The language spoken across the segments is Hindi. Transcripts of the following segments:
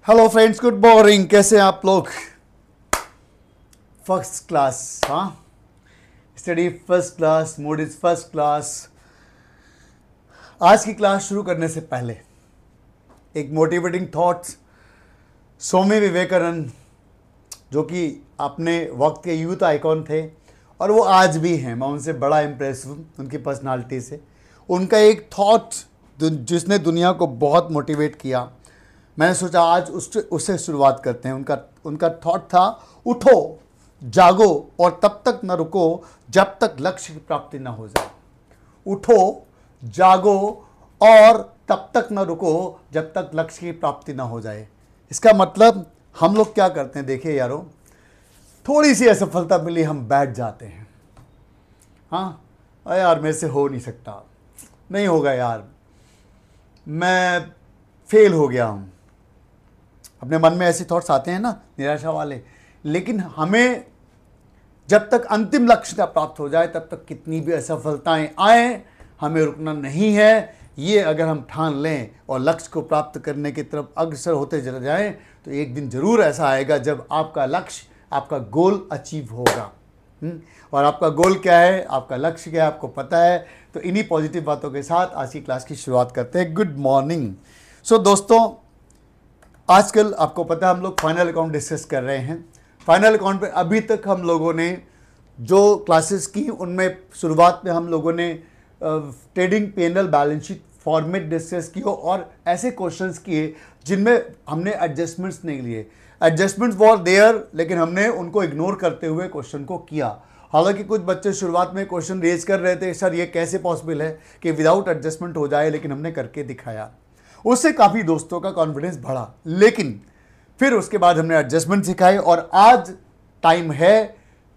Hello friends, good morning. कैसे हैं आप लोग? फर्स्ट क्लास, हाँ, study first class, mood is first class. आज की क्लास शुरू करने से पहले एक मोटिवेटिंग थॉट्स स्वामी विवेकानंद, जो कि अपने वक्त के यूथ आइकॉन थे और वो आज भी हैं। मैं उनसे बड़ा इम्प्रेस हूँ, उनकी पर्सनालिटी से। उनका एक थॉट जिसने दुनिया को बहुत मोटिवेट किया, मैंने सोचा आज उससे शुरुआत करते हैं। उनका थॉट था, उठो, जागो और तब तक न रुको जब तक लक्ष्य की प्राप्ति न हो जाए। उठो, जागो और तब तक न रुको जब तक लक्ष्य की प्राप्ति न हो जाए। इसका मतलब हम लोग क्या करते हैं, देखिए यारों, थोड़ी सी असफलता मिली हम बैठ जाते हैं। हाँ, अरे यार मेरे से हो नहीं सकता, नहीं होगा यार, मैं फेल हो गया हूँ। अपने मन में ऐसे थॉट्स आते हैं ना, निराशा वाले। लेकिन हमें जब तक अंतिम लक्ष्य प्राप्त हो जाए तब तक कितनी भी असफलताएं आए, हमें रुकना नहीं है। ये अगर हम ठान लें और लक्ष्य को प्राप्त करने की तरफ अग्रसर होते चले जाएं तो एक दिन जरूर ऐसा आएगा जब आपका लक्ष्य, आपका गोल अचीव होगा। और आपका गोल क्या है, आपका लक्ष्य क्या है, आपको पता है। तो इन्हीं पॉजिटिव बातों के साथ आज की क्लास की शुरुआत करते हैं। Good morning. सो दोस्तों, आजकल आपको पता है हम लोग फाइनल अकाउंट डिस्कस कर रहे हैं। फाइनल अकाउंट पे अभी तक हम लोगों ने जो क्लासेस की उनमें शुरुआत में हम लोगों ने trading P&L balance sheet format discuss की और ऐसे क्वेश्चंस किए जिनमें हमने एडजस्टमेंट्स नहीं लिए। एडजस्टमेंट्स वर देयर, लेकिन हमने उनको इग्नोर करते हुए क्वेश्चन को किया। हालांकि कुछ बच्चे शुरुआत में क्वेश्चन रेज कर रहे थे, सर ये कैसे पॉसिबल है कि विदाउट एडजस्टमेंट हो जाए, लेकिन हमने करके दिखाया। उससे काफ़ी दोस्तों का कॉन्फिडेंस बढ़ा। लेकिन फिर उसके बाद हमने एडजस्टमेंट सिखाए और आज टाइम है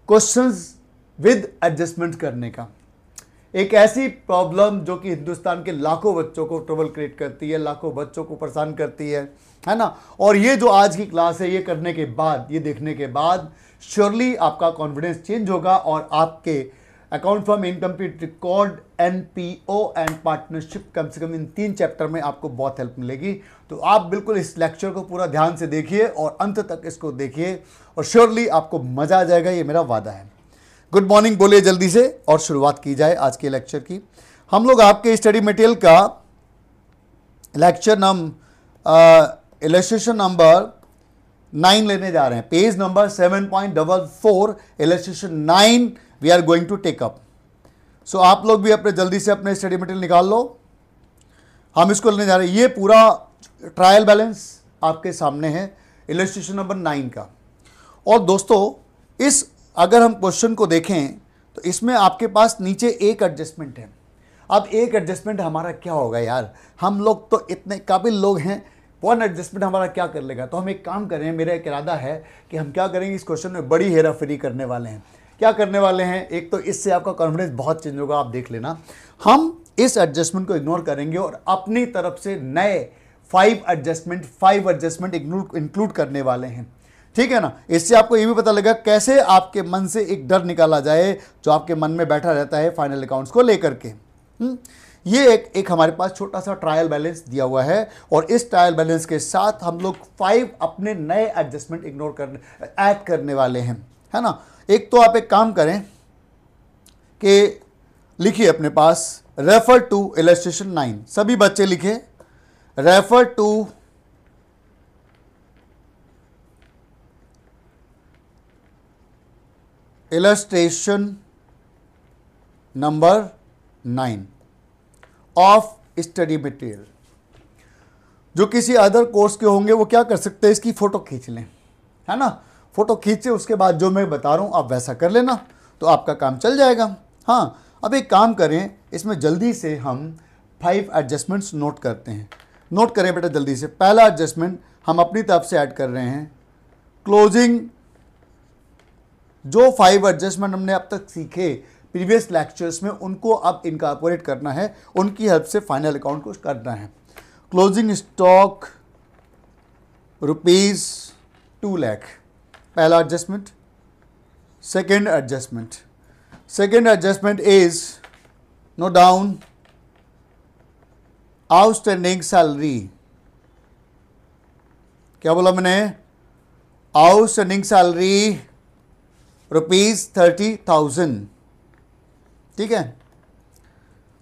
क्वेश्चंस विद एडजस्टमेंट करने का। एक ऐसी प्रॉब्लम जो कि हिंदुस्तान के लाखों बच्चों को ट्रबल क्रिएट करती है, लाखों बच्चों को परेशान करती है ना। और ये जो आज की क्लास है, ये करने के बाद, ये देखने के बाद श्योरली आपका कॉन्फिडेंस चेंज होगा और आपके account from incomplete record, NPO and partnership, कम से कम इन 3 चैप्टर में आपको बहुत हेल्प मिलेगी। तो आप बिल्कुल इस लेक्चर को पूरा ध्यान से देखिए और अंत तक इसको देखिए और श्योरली आपको मजा आ जाएगा, ये मेरा वादा है। गुड मॉर्निंग बोलिए जल्दी से और शुरुआत की जाए आज के लेक्चर की। हम लोग आपके स्टडी मटेरियल का लेक्चर इलस्ट्रेशन नंबर 9 लेने जा रहे हैं। Page number 7.44, illustration 9 we are going to take up. So आप लोग भी अपने जल्दी से अपने स्टडी मटेरियल निकाल लो, हम इसको लेने जा रहे हैं। ये पूरा ट्रायल बैलेंस आपके सामने है, इलस्ट्रेशन नंबर 9 का। और दोस्तों, इस अगर हम क्वेश्चन को देखें तो इसमें आपके पास नीचे एक एडजस्टमेंट है। अब एक एडजस्टमेंट हमारा क्या होगा यार, हम लोग तो इतने काबिल लोग हैं, 1 एडजस्टमेंट हमारा क्या कर लेगा। तो हम एक काम करें, मेरा एक इरादा है कि हम क्या करेंगे, इस क्वेश्चन में बड़ी हेरा फेरी करने वाले हैं। क्या करने वाले हैं, एक तो इससे आपका कॉन्फिडेंस बहुत चेंज होगा, आप देख लेना। हम इस एडजस्टमेंट को इग्नोर करेंगे और अपनी तरफ से नए 5 एडजस्टमेंट इंक्लूड करने वाले हैं, ठीक है ना। इससे आपको ये भी पता लगेगा कैसे आपके मन से एक डर निकाला जाए जो आपके मन में बैठा रहता है फाइनल अकाउंट्स को लेकर के। ये एक हमारे पास छोटा सा ट्रायल बैलेंस दिया हुआ है और इस ट्रायल बैलेंस के साथ हम लोग 5 अपने नए एडजस्टमेंट ऐड करने वाले हैं, है ना। एक तो आप एक काम करें कि लिखिए अपने पास, रेफर टू इलस्ट्रेशन 9। सभी बच्चे लिखे, refer to illustration number 9 of study material. जो किसी अदर कोर्स के होंगे वो क्या कर सकते हैं, इसकी फोटो खींच लें, है ना। फोटो खींचे, उसके बाद जो मैं बता रहा हूं आप वैसा कर लेना, तो आपका काम चल जाएगा। हाँ, अब एक काम करें, इसमें जल्दी से हम 5 एडजस्टमेंट्स नोट करते हैं। नोट करें बेटा जल्दी से। पहला एडजस्टमेंट हम अपनी तरफ से ऐड कर रहे हैं, क्लोजिंग। जो 5 एडजस्टमेंट हमने अब तक सीखे प्रीवियस लेक्चर्स में, उनको अब इनकॉर्पोरेट करना है, उनकी हेल्प से फाइनल अकाउंट को करना है। क्लोजिंग स्टॉक ₹2 लाख, पहला adjustment. Second adjustment is no down outstanding salary क्या बोला मैंने? आउटस्टैंडिंग सैलरी ₹30,000, ठीक है।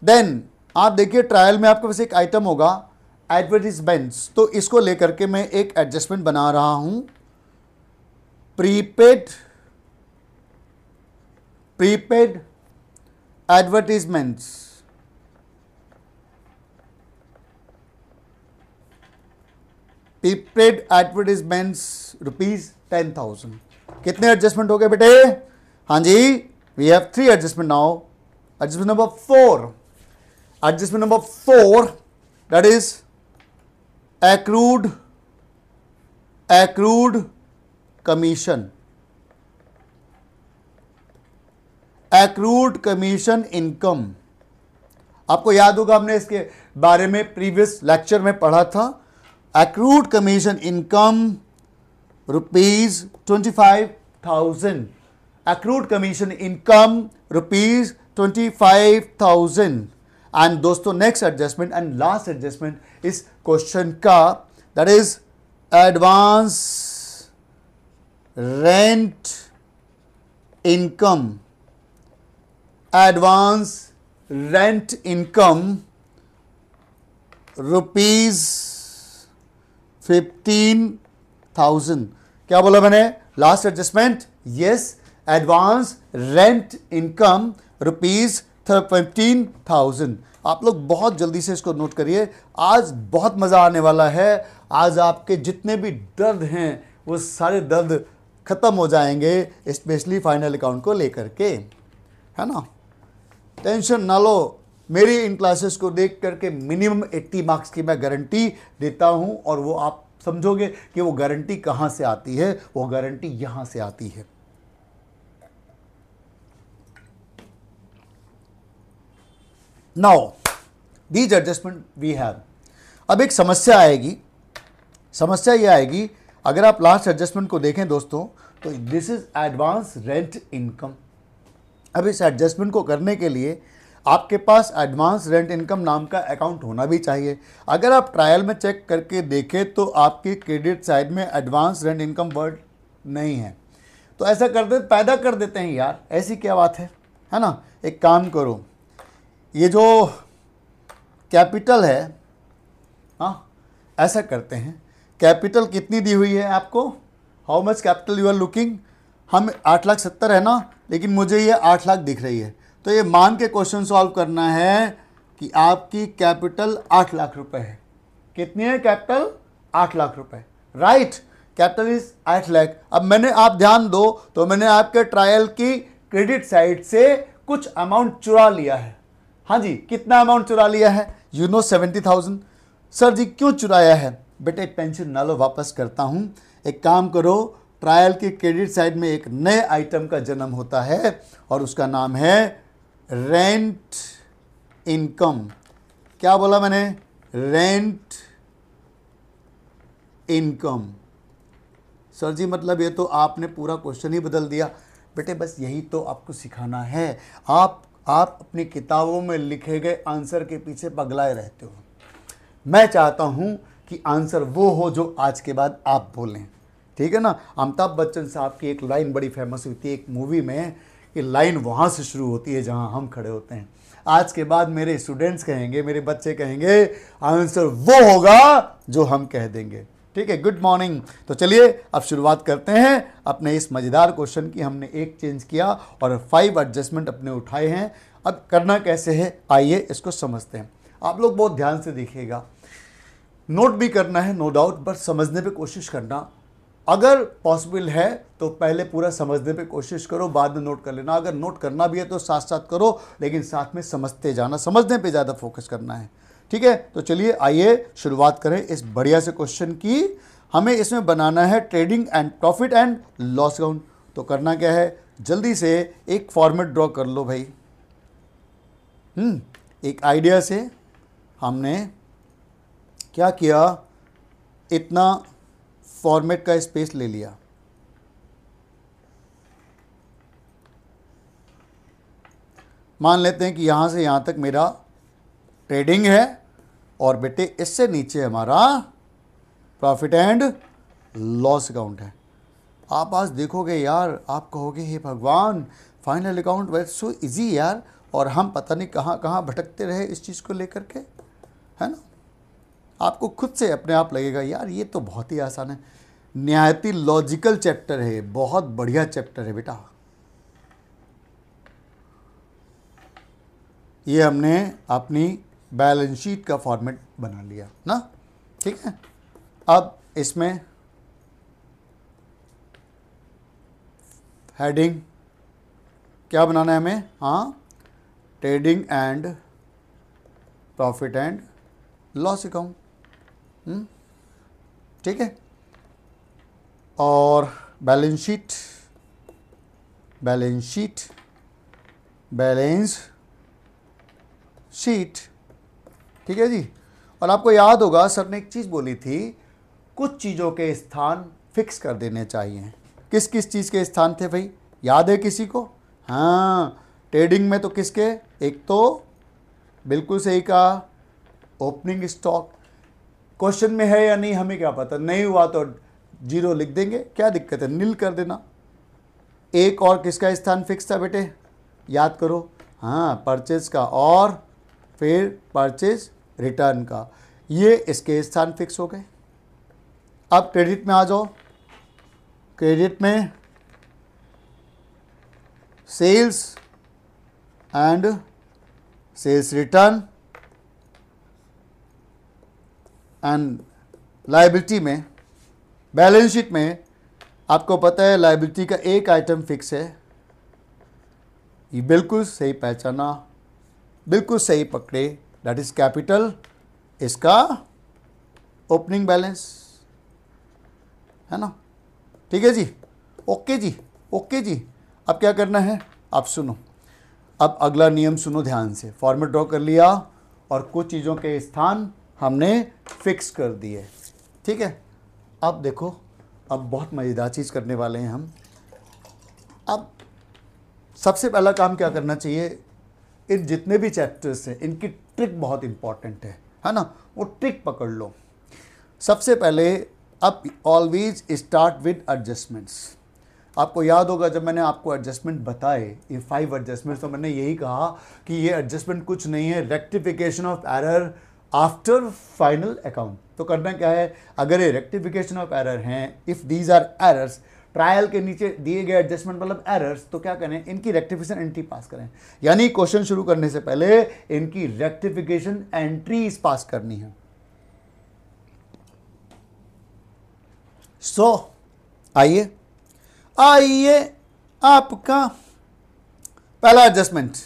देन आप देखिए ट्रायल में आपके पास एक आइटम होगा एडवर्टीजमेंट्स, तो इसको लेकर के मैं एक एडजस्टमेंट बना रहा हूं। Prepaid advertisements, prepaid advertisements ₹10,000। कितने एडजस्टमेंट हो गए बेटे? हाँ जी, we have 3 adjustment now. Adjustment number 4, adjustment number 4, that is accrued commission, accrued commission income। आपको याद होगा हमने इसके बारे में प्रीवियस लेक्चर में पढ़ा था। accrued commission income ₹25,000, accrued commission income ₹25,000। And दोस्तों next adjustment and last adjustment इस क्वेश्चन का, that is advance rent income, advance rent income ₹15,000। क्या बोला मैंने? Last adjustment, yes, advance rent income ₹15,000। आप लोग बहुत जल्दी से इसको नोट करिए, आज बहुत मजा आने वाला है। आज आपके जितने भी दर्द हैं वो सारे दर्द खत्म हो जाएंगे, स्पेशली फाइनल अकाउंट को लेकर के, है ना। टेंशन ना लो, मेरी इन क्लासेस को देख करके मिनिमम 80 मार्क्स की मैं गारंटी देता हूं, और वो आप समझोगे कि वो गारंटी कहां से आती है। वो गारंटी यहां से आती है। Now these adjustment we have. अब एक समस्या आएगी, समस्या ये आएगी, अगर आप लास्ट एडजस्टमेंट को देखें दोस्तों, तो this is advance rent income. अब इस एडजस्टमेंट को करने के लिए आपके पास एडवांस रेंट इनकम नाम का अकाउंट होना भी चाहिए। अगर आप ट्रायल में चेक करके देखें तो आपकी क्रेडिट साइड में एडवांस रेंट इनकम वर्ड नहीं है, तो ऐसा पैदा कर देते हैं यार, ऐसी क्या बात है ना। एक काम करो, ये जो कैपिटल है, हाँ ऐसा करते हैं, कैपिटल कितनी दी हुई है आपको? How much capital you are looking? हम 8,70,000 है ना, लेकिन मुझे ये 8 लाख दिख रही है, तो ये मान के क्वेश्चन सॉल्व करना है कि आपकी कैपिटल 8 लाख रुपए है। कितनी है कैपिटल? 8 लाख रुपए, राइट। Capital is 8 lakh. अब मैंने, आप ध्यान दो, तो मैंने आपके ट्रायल की क्रेडिट साइड से कुछ अमाउंट चुरा लिया है। हाँ जी, कितना अमाउंट चुरा लिया है? 70,000। सर जी क्यों चुराया है? बेटे टेंशन ना लो, वापस करता हूं। एक काम करो, ट्रायल की क्रेडिट साइड में एक नए आइटम का जन्म होता है और उसका नाम है रेंट इनकम। क्या बोला मैंने? Rent income. सर जी मतलब ये तो आपने पूरा क्वेश्चन ही बदल दिया। बेटे बस यही तो आपको सिखाना है। आप अपनी किताबों में लिखे गए आंसर के पीछे पगलाए रहते हो। मैं चाहता हूं कि आंसर वो हो जो आज के बाद आप बोलें, ठीक है ना। अमिताभ बच्चन साहब की एक लाइन बड़ी फेमस हुई थी एक मूवी में, कि लाइन वहाँ से शुरू होती है जहाँ हम खड़े होते हैं। आज के बाद मेरे स्टूडेंट्स कहेंगे, मेरे बच्चे कहेंगे, आंसर वो होगा जो हम कह देंगे, ठीक है। Good morning. तो चलिए अब शुरुआत करते हैं अपने इस मज़ेदार क्वेश्चन की। हमने एक चेंज किया और 5 एडजस्टमेंट अपने उठाए हैं। अब करना कैसे है, आइए इसको समझते हैं। आप लोग बहुत ध्यान से देखिएगा, नोट भी करना है नो डाउट, बट समझने पे कोशिश करना। अगर पॉसिबल है तो पहले पूरा समझने पे कोशिश करो, बाद में नोट कर लेना। अगर नोट करना भी है तो साथ साथ करो, लेकिन साथ में समझते जाना, समझने पे ज़्यादा फोकस करना है, ठीक है। तो चलिए आइए शुरुआत करें इस बढ़िया से क्वेश्चन की। हमें इसमें बनाना है trading and profit and loss account. तो करना क्या है, जल्दी से एक फॉर्मेट ड्रॉ कर लो भाई। एक आइडिया से हमने क्या किया, इतना फॉर्मेट का स्पेस ले लिया। मान लेते हैं कि यहां से यहां तक मेरा ट्रेडिंग है और बेटे इससे नीचे हमारा प्रॉफिट एंड लॉस अकाउंट है। आप आज देखोगे यार, आप कहोगे हे भगवान, final account were so easy यार, और हम पता नहीं कहाँ कहाँ भटकते रहे इस चीज़ को लेकर के, है ना। आपको खुद से अपने आप लगेगा यार ये तो बहुत ही आसान है। निहायत ही लॉजिकल चैप्टर है, बहुत बढ़िया चैप्टर है बेटा। ये हमने अपनी बैलेंस शीट का फॉर्मेट बना लिया ना, ठीक है। अब इसमें हेडिंग क्या बनाना है हमें, हाँ, trading and profit and loss account, ठीक है। और balance sheet, balance sheet, balance sheet, ठीक है जी। और आपको याद होगा सर ने एक चीज़ बोली थी, कुछ चीज़ों के स्थान फिक्स कर देने चाहिए। किस किस चीज़ के स्थान थे भाई, याद है किसी को? हाँ, ट्रेडिंग में तो किसके, एक तो बिल्कुल सही कहा, ओपनिंग स्टॉक। क्वेश्चन में है या नहीं हमें क्या पता, नहीं हुआ तो 0 लिख देंगे, क्या दिक्कत है, नील कर देना। एक और किसका स्थान फिक्स था बेटे, याद करो, हाँ, परचेज का, और फिर परचेज रिटर्न का, ये इसके स्थान फिक्स हो गए। अब क्रेडिट में आ जाओ। क्रेडिट में sales and sales return, and liability में, बैलेंस शीट में आपको पता है लायबिलिटी का एक आइटम फिक्स है, ये बिल्कुल सही पहचाना, बिल्कुल सही पकड़े, दैट इज कैपिटल, इसका ओपनिंग बैलेंस, है ना, ठीक है जी, ओके जी, ओके जी। अब क्या करना है, आप सुनो, अब अगला नियम सुनो ध्यान से। फॉर्मेट ड्रॉ कर लिया और कुछ चीज़ों के स्थान हमने फिक्स कर दिए, ठीक है। अब देखो, अब बहुत मज़ेदार चीज़ करने वाले हैं हम। अब सबसे पहला काम क्या करना चाहिए, इन जितने भी चैप्टर्स हैं इनकी ट्रिक बहुत इंपॉर्टेंट है ना, वो ट्रिक पकड़ लो। सबसे पहले अब ऑलवेज स्टार्ट विद एडजस्टमेंट्स। आपको याद होगा जब मैंने आपको एडजस्टमेंट बताए, ये 5 एडजस्टमेंट्स, तो मैंने यही कहा कि ये एडजस्टमेंट कुछ नहीं है, rectification of error after final account. तो करना क्या है, अगर ये रेक्टिफिकेशन ऑफ एरर हैं, if these are errors, trial के नीचे दिए गए एडजस्टमेंट मतलब एरर्स, तो क्या करें, इनकी रेक्टिफिकेशन एंट्री पास करें। यानी क्वेश्चन शुरू करने से पहले इनकी रेक्टिफिकेशन एंट्रीज पास करनी है। सो आइए आइए, आपका पहला एडजस्टमेंट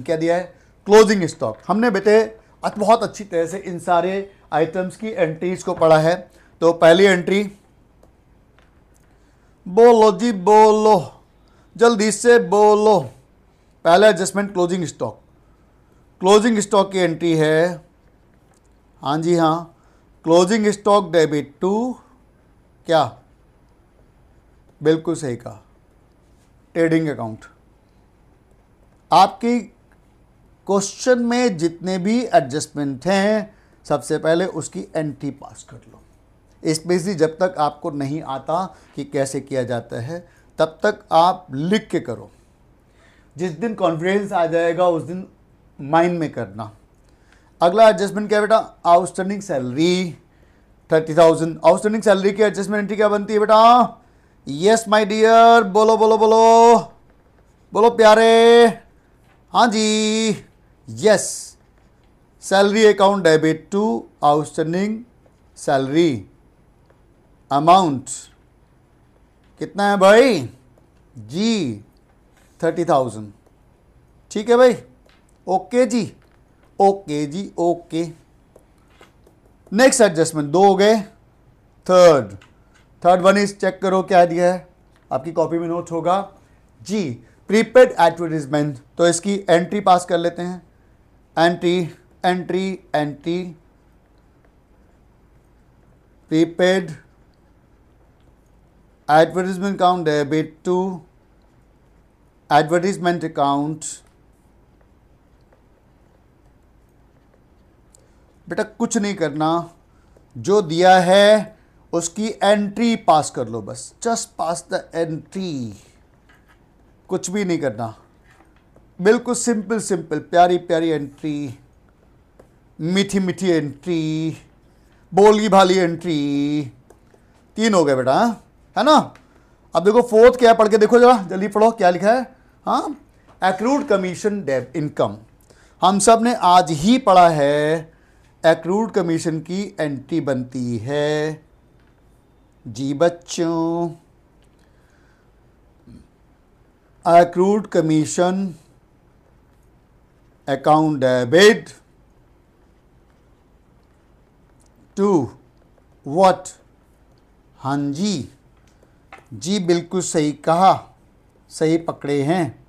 क्या दिया है, क्लोजिंग स्टॉक। हमने बेटे बहुत अच्छी तरह से इन सारे आइटम्स की एंट्रीज को पढ़ा है। तो पहली एंट्री, बोलो जी बोलो, जल्दी से बोलो, पहला adjustment closing stock. Closing stock की एंट्री है, हाँ जी हाँ, क्लोजिंग स्टॉक डेबिट टू क्या, बिल्कुल सही कहा, ट्रेडिंग अकाउंट। आपकी क्वेश्चन में जितने भी एडजस्टमेंट हैं सबसे पहले उसकी एंट्री पास कर लो। स्पेशली जब तक आपको नहीं आता कि कैसे किया जाता है तब तक आप लिख के करो। जिस दिन कॉन्फिडेंस आ जाएगा उस दिन माइंड में करना। अगला एडजस्टमेंट क्या है बेटा, आउटस्टैंडिंग सैलरी 30,000। आउटस्टैंडिंग सैलरी की एडजस्टमेंट एंट्री क्या बनती है बेटा, यस माय डियर, बोलो बोलो बोलो बोलो प्यारे, हाँ जी, yes, salary account debit to outstanding salary amount कितना है भाई जी, 30,000। ठीक है भाई, ओके जी, ओके जी, ओके। नेक्स्ट एडजस्टमेंट 2 हो गए। थर्ड वन इज, चेक करो क्या दिया है, आपकी कॉपी में नोट होगा जी, प्रीपेड एडवर्टीजमेंट। तो इसकी एंट्री पास कर लेते हैं, entry entry entry, prepaid advertisement account debit to advertisement account. बेटा कुछ नहीं करना, जो दिया है उसकी एंट्री पास कर लो, बस जस्ट पास द एंट्री, कुछ भी नहीं करना, बिल्कुल सिंपल सिंपल, प्यारी प्यारी एंट्री, मीठी मीठी एंट्री, बोली भाली एंट्री। 3 हो गए बेटा, है ना। अब देखो फोर्थ क्या है, पढ़ के देखो जरा, जल्दी पढ़ो क्या लिखा है। हाँ, एक्रूड कमीशन इनकम, हम सब ने आज ही पढ़ा है। एक्रूड कमीशन की एंट्री बनती है जी बच्चों, accrued commission account debit to what, हाँ जी जी बिल्कुल सही कहा, सही पकड़े हैं,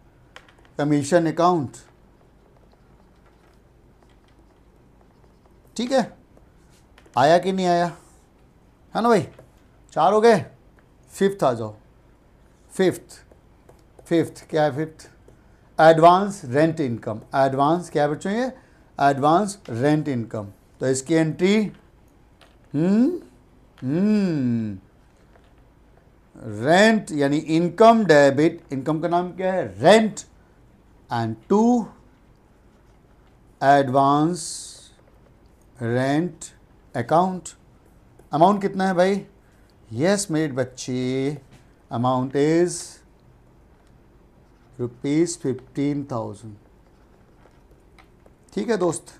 कमीशन अकाउंट। ठीक है, आया कि नहीं आया, है ना भाई। 4 हो गए, फिफ्थ आ जाओ। फिफ्थ क्या है, fifth advance rent income. Advance क्या है बच्चों, ये एडवांस रेंट इनकम। तो इसकी एंट्री रेंट यानी इनकम डेबिट, इनकम का नाम क्या है rent, and to advance rent account. Amount कितना है भाई, यस मेरे बच्चे, अमाउंट इज ₹15,000। ठीक है दोस्त,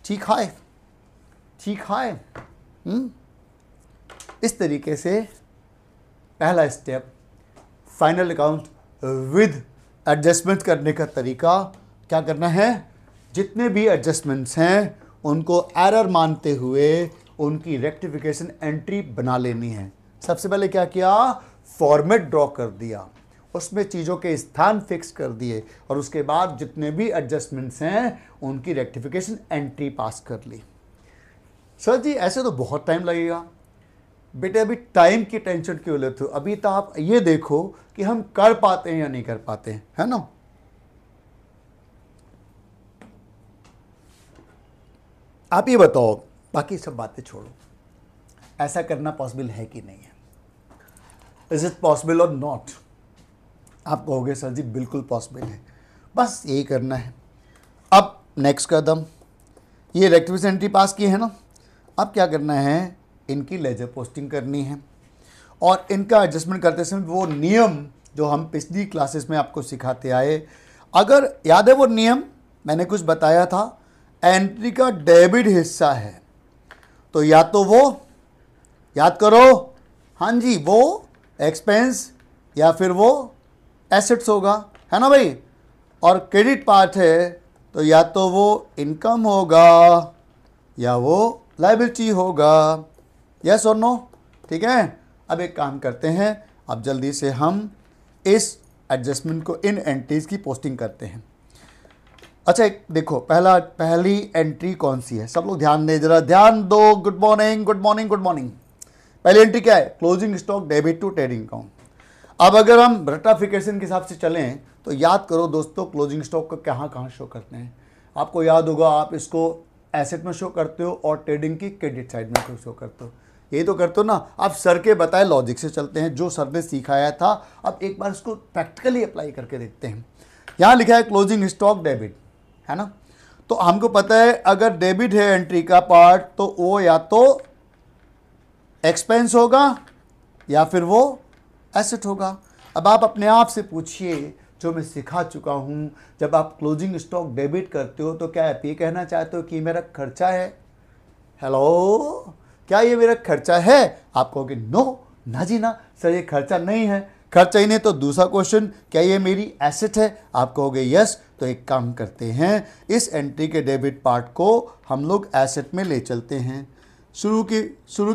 ठीक है, ठीक है। इस तरीके से पहला step final account with adjustment करने का तरीका क्या करना है, जितने भी एडजस्टमेंट्स हैं उनको एरर मानते हुए उनकी रेक्टिफिकेशन एंट्री बना लेनी है। सबसे पहले क्या किया, फॉर्मेट ड्रॉ कर दिया, उसमें चीज़ों के स्थान फिक्स कर दिए, और उसके बाद जितने भी एडजस्टमेंट्स हैं उनकी रेक्टिफिकेशन एंट्री पास कर ली। सर जी ऐसे तो बहुत टाइम लगेगा। बेटे अभी टाइम की टेंशन क्यों लेते हो, अभी तो आप ये देखो कि हम कर पाते हैं या नहीं कर पाते हैं, है ना। आप ये बताओ, बाकी सब बातें छोड़ो, ऐसा करना पॉसिबल है कि नहीं है, इज इट पॉसिबल और नॉट। आप कहोगे सर जी बिल्कुल पॉसिबल है, बस यही करना है। अब नेक्स्ट कदम, ये रेक्टिफिकेशन एंट्री पास की है ना, अब क्या करना है, इनकी लेजर पोस्टिंग करनी है, और इनका एडजस्टमेंट करते समय वो नियम जो हम पिछली क्लासेस में आपको सिखाते आए, अगर याद है वो नियम मैंने कुछ बताया था, एंट्री का डेबिट हिस्सा है तो या तो वो याद करो, हाँ जी वो एक्सपेंस या फिर वो एसेट्स होगा, है ना भाई, और क्रेडिट पार्ट है तो या तो वो इनकम होगा या वो लायबिलिटी होगा, यस और नो। ठीक है, अब एक काम करते हैं, अब जल्दी से हम इस एडजस्टमेंट को इन एंट्रीज की पोस्टिंग करते हैं। अच्छा एक देखो, पहली एंट्री कौन सी है, सब लोग ध्यान दें जरा, ध्यान दो। Good morning good morning good morning. पहली एंट्री क्या है, closing stock debit to trading account. अब अगर हम रेक्टिफिकेशन के हिसाब से चलें तो याद करो दोस्तों, क्लोजिंग स्टॉक को कहाँ शो करते हैं, आपको याद होगा, आप इसको एसेट में शो करते हो और ट्रेडिंग की क्रेडिट साइड में शो करते हो, यही तो करते हो ना। आप सर के बताए लॉजिक से चलते हैं, जो सर ने सिखाया था, अब एक बार इसको प्रैक्टिकली अप्लाई करके देखते हैं। यहाँ लिखा है क्लोजिंग स्टॉक डेबिट, है ना, तो हमको पता है अगर डेबिट है एंट्री का पार्ट तो वो या तो एक्सपेंस होगा या फिर वो एसेट होगा। अब आप अपने आप से पूछिए, जो मैं सिखा चुका हूं, जब आप क्लोजिंग स्टॉक डेबिट करते हो तो क्या आप ये कहना चाहते हो कि मेरा खर्चा है, हेलो क्या ये मेरा खर्चा है, आप कहोगे नो ना जी ना सर ये खर्चा नहीं है, खर्चा ही नहीं तो दूसरा क्वेश्चन, क्या ये मेरी एसेट है, आप कहोगे यस। तो एक काम करते हैं, इस एंट्री के डेबिट पार्ट को हम लोग एसेट में ले चलते हैं। शुरू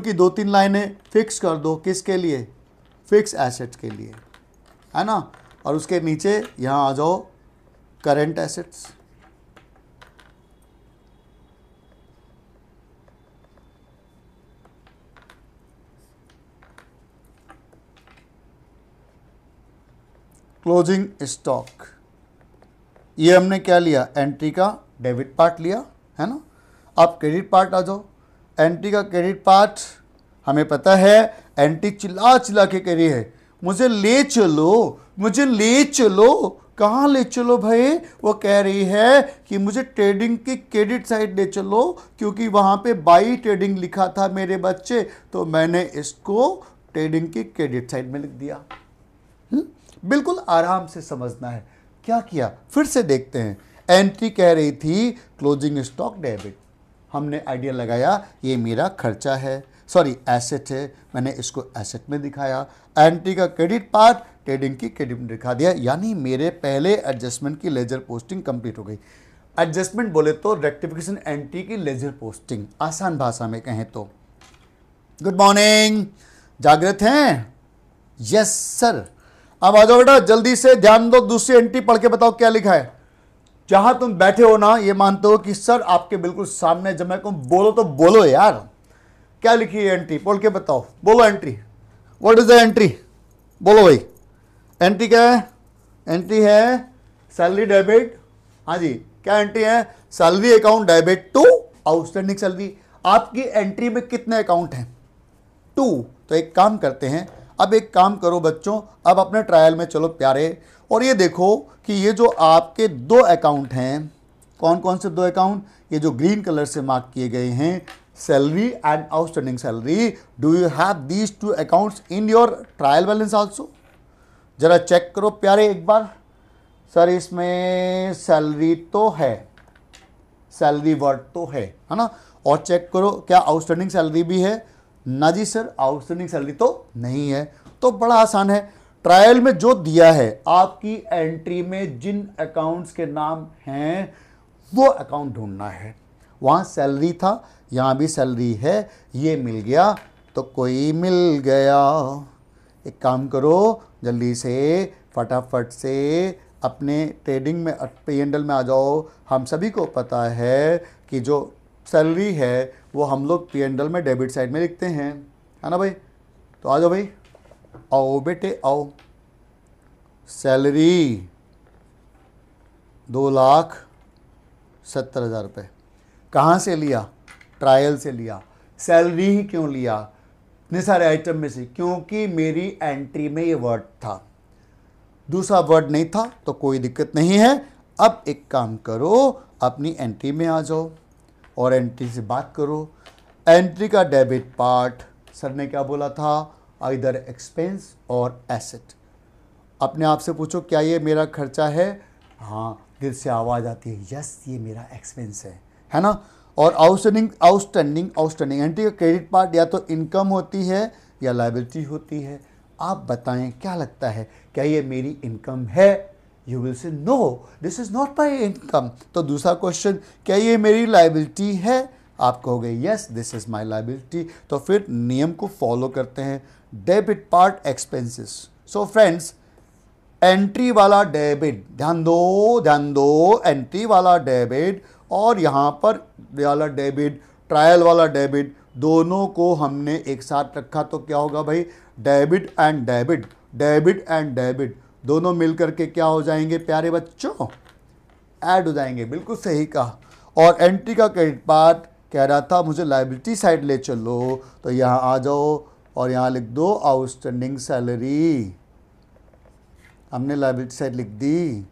की 2-3 लाइनें फिक्स कर दो, किसके लिए, फिक्स एसेट्स के लिए, है ना, और उसके नीचे यहाँ आ जाओ करेंट एसेट्स। क्लोजिंग स्टॉक, ये हमने क्या लिया, एंट्री का डेबिट पार्ट लिया, है ना। अब क्रेडिट पार्ट आ जाओ, एंट्री का क्रेडिट पार्ट हमें पता है एंटी चिल्ला चिल्ला के कह रही है मुझे ले चलो, मुझे ले चलो। कहाँ ले चलो भाई? वो कह रही है कि मुझे ट्रेडिंग की क्रेडिट साइड ले चलो, क्योंकि वहाँ पे बाई ट्रेडिंग लिखा था मेरे बच्चे, तो मैंने इसको ट्रेडिंग की क्रेडिट साइड में लिख दिया। बिल्कुल आराम से समझना है। क्या किया फिर से देखते हैं। एंट्री कह रही थी क्लोजिंग स्टॉक डेबिट, हमने आइडिया लगाया ये मेरा खर्चा है, सॉरी एसेट है, मैंने इसको एसेट में दिखाया। एंट्री का क्रेडिट पार्ट ट्रेडिंग की क्रेडिट में दिखा दिया, यानी मेरे पहले एडजस्टमेंट की लेजर पोस्टिंग कंप्लीट हो गई। एडजस्टमेंट बोले तो रेक्टिफिकेशन एंट्री की लेजर पोस्टिंग, आसान भाषा में कहें तो। गुड मॉर्निंग, जागृत हैं? Yes sir. अब आ जाओ बेटा, जल्दी से ध्यान दो, दूसरी एंट्री पढ़ के बताओ क्या लिखा है। जहां तुम बैठे हो ना, ये मानते हो कि सर आपके बिल्कुल सामने, जब मैं कहूं बोलो तो बोलो यार। क्या लिखी है एंट्री? बोल के बताओ, बोलो entry. What is the entry? बोलो भाई, एंट्री क्या है? एंट्री है सैलरी डेबिट। हाँ जी, क्या एंट्री है? Salary account debit to outstanding salary. आपकी एंट्री में कितने अकाउंट हैं? 2। तो एक काम करते हैं, अब एक काम करो बच्चों, अब अपने ट्रायल में चलो प्यारे, और ये देखो कि ये जो आपके 2 अकाउंट हैं, कौन कौन से 2 अकाउंट? ये जो ग्रीन कलर से मार्क किए गए हैं, salary and outstanding salary. Do you have these 2 accounts in your trial balance also? जरा चेक करो प्यारे एक बार। सर इसमें सैलरी तो है, सैलरी वर्ड तो है ना? और चेक करो क्या आउटस्टैंडिंग सैलरी भी है? ना जी सर, आउटस्टैंडिंग सैलरी तो नहीं है। तो बड़ा आसान है, ट्रायल में जो दिया है आपकी एंट्री में जिन अकाउंट्स के नाम हैं वो अकाउंट ढूंढना है। वहाँ सैलरी था, यहाँ भी सैलरी है, ये मिल गया तो कोई मिल गया। एक काम करो, जल्दी से फटाफट से अपने ट्रेडिंग में P&L में आ जाओ। हम सभी को पता है कि जो सैलरी है वो हम लोग P&L में डेबिट साइड में लिखते हैं, है ना भाई? तो आ जाओ भाई, आओ बेटे आओ। सैलरी 2,70,000 रुपये। कहाँ से लिया? ट्रायल से लिया। सैलरी ही क्यों लिया? इतने सारे आइटम में से क्योंकि मेरी एंट्री में ये वर्ड था, दूसरा वर्ड नहीं था, तो कोई दिक्कत नहीं है। अब एक काम करो, अपनी एंट्री में आ जाओ और एंट्री से बात करो। एंट्री का डेबिट पार्ट सर ने क्या बोला था? आइदर एक्सपेंस और एसेट। अपने आप से पूछो क्या ये मेरा खर्चा है? हाँ, दिल से आवाज़ आती है यस ये मेरा एक्सपेंस है ना? और आउटस्टैंडिंग एंट्री का क्रेडिट पार्ट या तो इनकम होती है या लायबिलिटी होती है। आप बताएं क्या लगता है, क्या ये मेरी इनकम है? You will say no this is not my income. तो दूसरा क्वेश्चन, क्या ये मेरी लायबिलिटी है? आप कहोगे yes this is my liability. तो फिर नियम को फॉलो करते हैं, debit part expenses. So friends, entry वाला डेबिट, ध्यान दो, एंट्री वाला डेबिट और यहाँ पर वाला डेबिट, ट्रायल वाला डेबिट, दोनों को हमने एक साथ रखा तो क्या होगा भाई? Debit and debit, debit and debit दोनों मिलकर के क्या हो जाएंगे प्यारे बच्चों? ऐड हो जाएंगे। बिल्कुल सही कहा। और एंट्री का क्रेडिट पार्ट कह रहा था मुझे लायबिलिटी साइड ले चलो, तो यहाँ आ जाओ और यहाँ लिख दो आउटस्टैंडिंग सैलरी। हमने लायबिलिटी साइड लिख दी।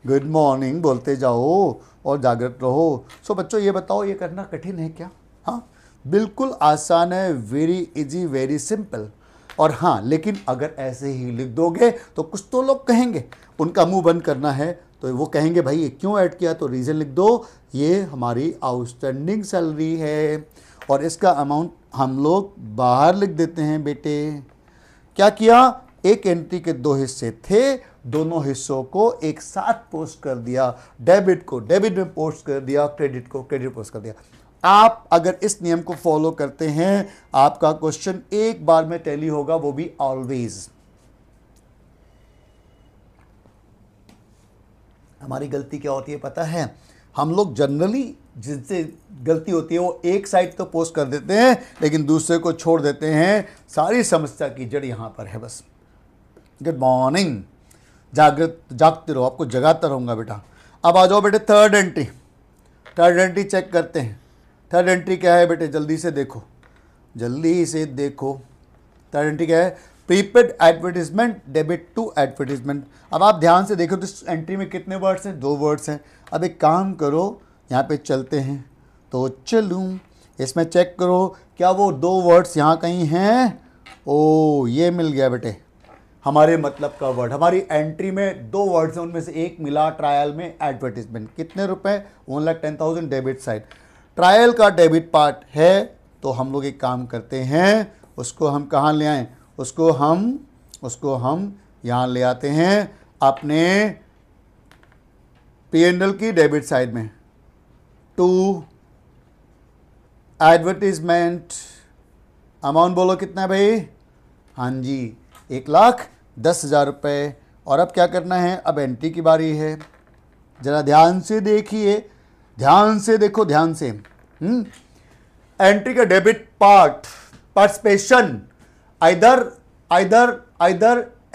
गुड मॉर्निंग बोलते जाओ और जागृत रहो। सो बच्चों ये बताओ, ये करना कठिन है क्या? हाँ बिल्कुल आसान है, वेरी इजी, वेरी सिंपल। और हाँ, लेकिन अगर ऐसे ही लिख दोगे तो कुछ तो लोग कहेंगे, उनका मुंह बंद करना है, तो वो कहेंगे भाई ये क्यों ऐड किया? तो रीज़न लिख दो, ये हमारी आउटस्टैंडिंग सैलरी है और इसका अमाउंट हम लोग बाहर लिख देते हैं बेटे। क्या किया? एक एंट्री के 2 हिस्से थे, दोनों हिस्सों को एक साथ पोस्ट कर दिया। डेबिट को डेबिट में पोस्ट कर दिया, क्रेडिट को क्रेडिट पोस्ट कर दिया। आप अगर इस नियम को फॉलो करते हैं, आपका क्वेश्चन एक बार में टैली होगा, वो भी ऑलवेज। हमारी गलती क्या होती है पता है? हम लोग जनरली जिनसे गलती होती है वो एक साइड तो पोस्ट कर देते हैं, लेकिन दूसरे को छोड़ देते हैं। सारी समस्या की जड़ यहाँ पर है बस। गुड मॉर्निंग, जागते रहो, आपको जगाता रहूँगा बेटा। अब आ जाओ बेटे third entry. Third entry check करते हैं। थर्ड एंट्री क्या है बेटे? जल्दी से देखो। जल्दी से देखो। थर्ड एंट्री क्या है? Prepaid advertisement debit to advertisement. अब आप ध्यान से देखो तो इस एंट्री में कितने वर्ड्स हैं? 2 वर्ड्स हैं। अब एक काम करो, यहाँ पे चलते हैं तो चलूँ, इसमें चेक करो क्या वो 2 वर्ड्स यहाँ कहीं हैं? ओ ये मिल गया बेटे, हमारे मतलब का वर्ड। हमारी एंट्री में 2 वर्ड्स हैं, उनमें से एक मिला ट्रायल में एडवर्टीजमेंट। कितने रुपए? 1,10,000 डेबिट साइड। ट्रायल का डेबिट पार्ट है तो हम लोग एक काम करते हैं, उसको हम कहाँ ले आएँ? उसको हम यहाँ ले आते हैं अपने P&L की डेबिट साइड में। टू एडवर्टीजमेंट अमाउंट बोलो कितना है भाई? हाँ जी 1,10,000 रुपये। और अब क्या करना है? अब एंट्री की बारी है। जरा ध्यान से देखिए, ध्यान से देखो, ध्यान से। एंट्री का debit part participation either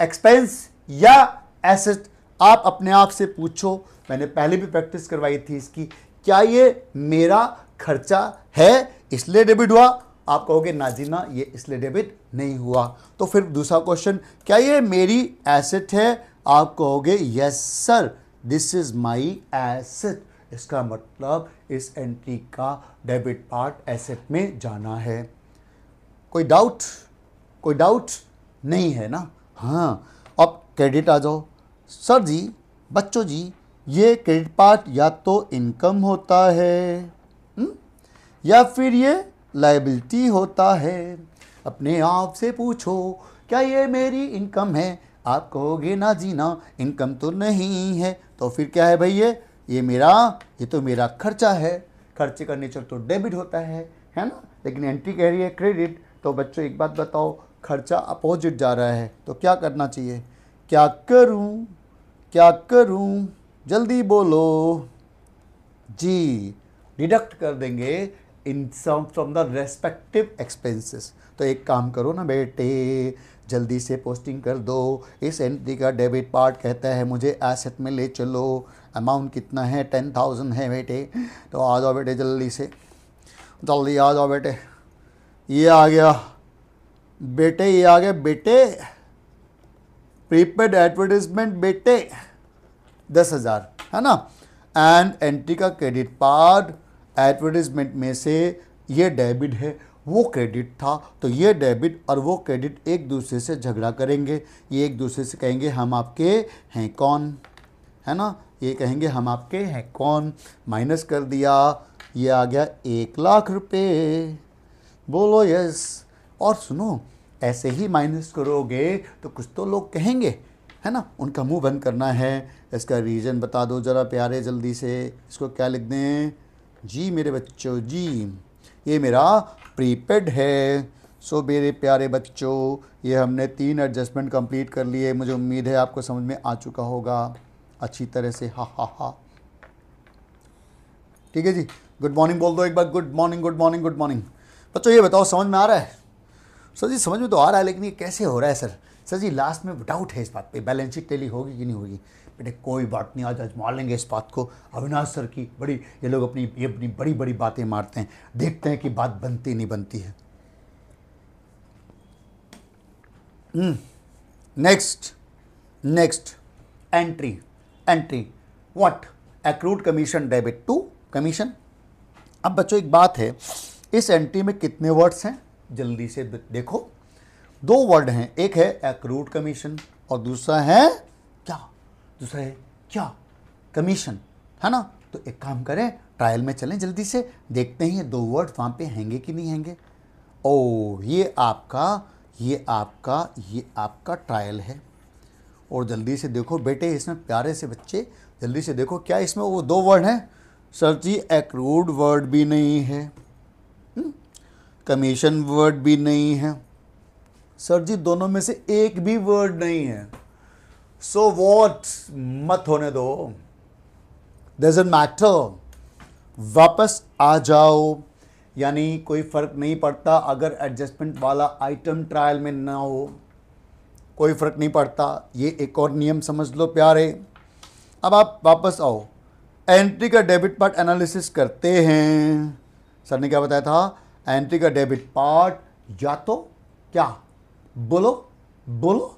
expense या एसेट। आप अपने आप से पूछो, मैंने पहले भी प्रैक्टिस करवाई थी इसकी, क्या ये मेरा खर्चा है इसलिए डेबिट हुआ? आप कहोगे ना जी ना, ये इसलिए डेबिट नहीं हुआ। तो फिर दूसरा क्वेश्चन, क्या ये मेरी एसेट है? आप कहोगे yes sir, this is my asset. इसका मतलब इस एंट्री का डेबिट पार्ट एसेट में जाना है। कोई डाउट? कोई डाउट नहीं है ना? हाँ, अब क्रेडिट आ जाओ। सर जी, बच्चों जी, ये क्रेडिट पार्ट या तो इनकम होता है या फिर ये लायबिलिटी होता है। अपने आप से पूछो, क्या ये मेरी इनकम है? आप कहोगे ना जी ना, इनकम तो नहीं है। तो फिर क्या है भाई? ये तो मेरा खर्चा है। खर्चे का नेचर तो डेबिट होता है ना? लेकिन एंट्री कह रही है क्रेडिट। तो बच्चों एक बात बताओ, खर्चा अपोजिट जा रहा है तो क्या करना चाहिए? क्या करूं? क्या करूं? जल्दी बोलो जी। डिडक्ट कर देंगे इन सम फ्रॉम द रेस्पेक्टिव एक्सपेंसेस। तो एक काम करो ना बेटे, जल्दी से पोस्टिंग कर दो। इस एंट्री का डेबिट पार्ट कहता है मुझे एसेट में ले चलो। अमाउंट कितना है? 10,000 है बेटे। तो आ जाओ बेटे, जल्दी से, जल्दी आ जाओ बेटे। ये आ गया बेटे, ये आ गया बेटे, प्रीपेड एडवर्टीजमेंट बेटे 10,000 है ना। एंड एंट्री का क्रेडिट पार्ट एडवर्टीजमेंट में से ये डेबिट है, वो क्रेडिट था। तो ये डेबिट और वो क्रेडिट एक दूसरे से झगड़ा करेंगे। ये एक दूसरे से कहेंगे हम आपके हैं कौन, है ना? ये कहेंगे हम आपके हैं कौन। माइनस कर दिया, ये आ गया 1,00,000 रुपये। बोलो यस। और सुनो, ऐसे ही माइनस करोगे तो कुछ तो लोग कहेंगे, है ना? उनका मुंह बंद करना है। इसका रीज़न बता दो ज़रा प्यारे, जल्दी से। इसको क्या लिख दें जी मेरे बच्चों जी? ये मेरा प्रीपेड है। सो मेरे प्यारे बच्चों, ये हमने 3 एडजस्टमेंट कंप्लीट कर लिए। मुझे उम्मीद है आपको समझ में आ चुका होगा अच्छी तरह से। हा हा हा, ठीक है जी। गुड मॉर्निंग बोल दो एक बार, good morning good morning good morning. बच्चों ये बताओ, समझ में आ रहा है? सर जी समझ में तो आ रहा है, लेकिन ये कैसे हो रहा है सर? सर जी लास्ट में डाउट है इस बात पे, बैलेंस शीट टैली होगी कि नहीं होगी। बेटे कोई बात नहीं, आज आजमा लेंगे इस बात को। अविनाश सर की बड़ी, ये लोग अपनी बड़ी बड़ी बातें मारते हैं, देखते हैं कि बात बनती नहीं बनती है। Next entry what? Accrued commission debit to commission. अब बच्चों एक बात है, इस एंट्री में कितने वर्ड्स हैं? जल्दी से देखो, 2 वर्ड हैं। एक है एक्रूड कमीशन और दूसरा है क्या? कमीशन, है ना? तो एक काम करें, ट्रायल में चलें, जल्दी से देखते हैं ये 2 वर्ड वहाँ पे हैंगे कि नहीं हैंगे। ओ ये आपका ट्रायल है। और जल्दी से देखो बेटे, इसमें प्यारे से बच्चे जल्दी से देखो, क्या इसमें वो 2 वर्ड हैं? सर जी एक्रूड वर्ड भी नहीं है, कमीशन वर्ड भी नहीं है। सर जी दोनों में से एक भी वर्ड नहीं है। So what? मत होने दो, डजंट मैटर, वापस आ जाओ। यानी कोई फर्क नहीं पड़ता अगर एडजस्टमेंट वाला आइटम ट्रायल में ना हो, कोई फर्क नहीं पड़ता। ये एक और नियम समझ लो प्यारे। अब आप वापस आओ, एंट्री का डेबिट पार्ट एनालिसिस करते हैं। सर ने क्या बताया था? एंट्री का डेबिट पार्ट या तो क्या, बोलो बोलो,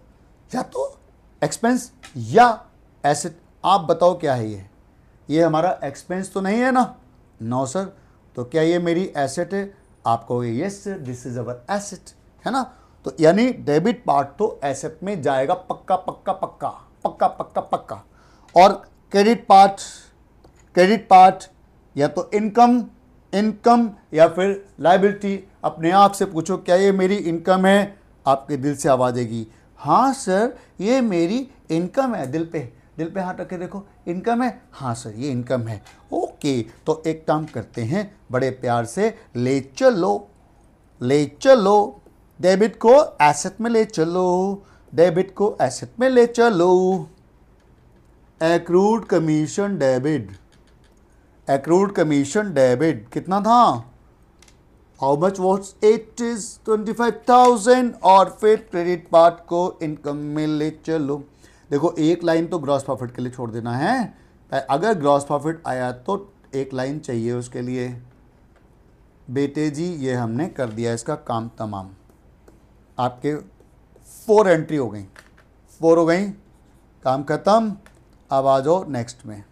या तो एक्सपेंस या एसेट। आप बताओ क्या है ये हमारा एक्सपेंस तो नहीं है ना? No sir. तो क्या ये मेरी एसेट है? आप कहोगे yes sir, this is our asset, है ना? तो यानी डेबिट पार्ट तो एसेट में जाएगा पक्का पक्का पक्का पक्का पक्का पक्का। और क्रेडिट पार्ट या तो इनकम या फिर लायबिलिटी। अपने आप से पूछो क्या ये मेरी इनकम है? आपके दिल से आवाज आएगी हाँ सर ये मेरी इनकम है। दिल पे हाथ रख के देखो, इनकम है? हाँ सर ये इनकम है। ओके, तो एक काम करते हैं, बड़े प्यार से ले चलो डेबिट को एसेट में ले चलो, डेबिट को एसेट में ले चलो। एक्रूड कमीशन डेबिट कितना था? How much was it? Is 25,000। और फिर क्रेडिट पार्ट को इनकम में ले चलो। देखो एक लाइन तो ग्रॉस प्रॉफिट के लिए छोड़ देना है, अगर ग्रॉस प्रॉफिट आया तो एक लाइन चाहिए उसके लिए। बेटे जी ये हमने कर दिया इसका काम तमाम। आपके 4 एंट्री हो गई, 4 हो गई, काम खत्म। अब आ जाओ नेक्स्ट में,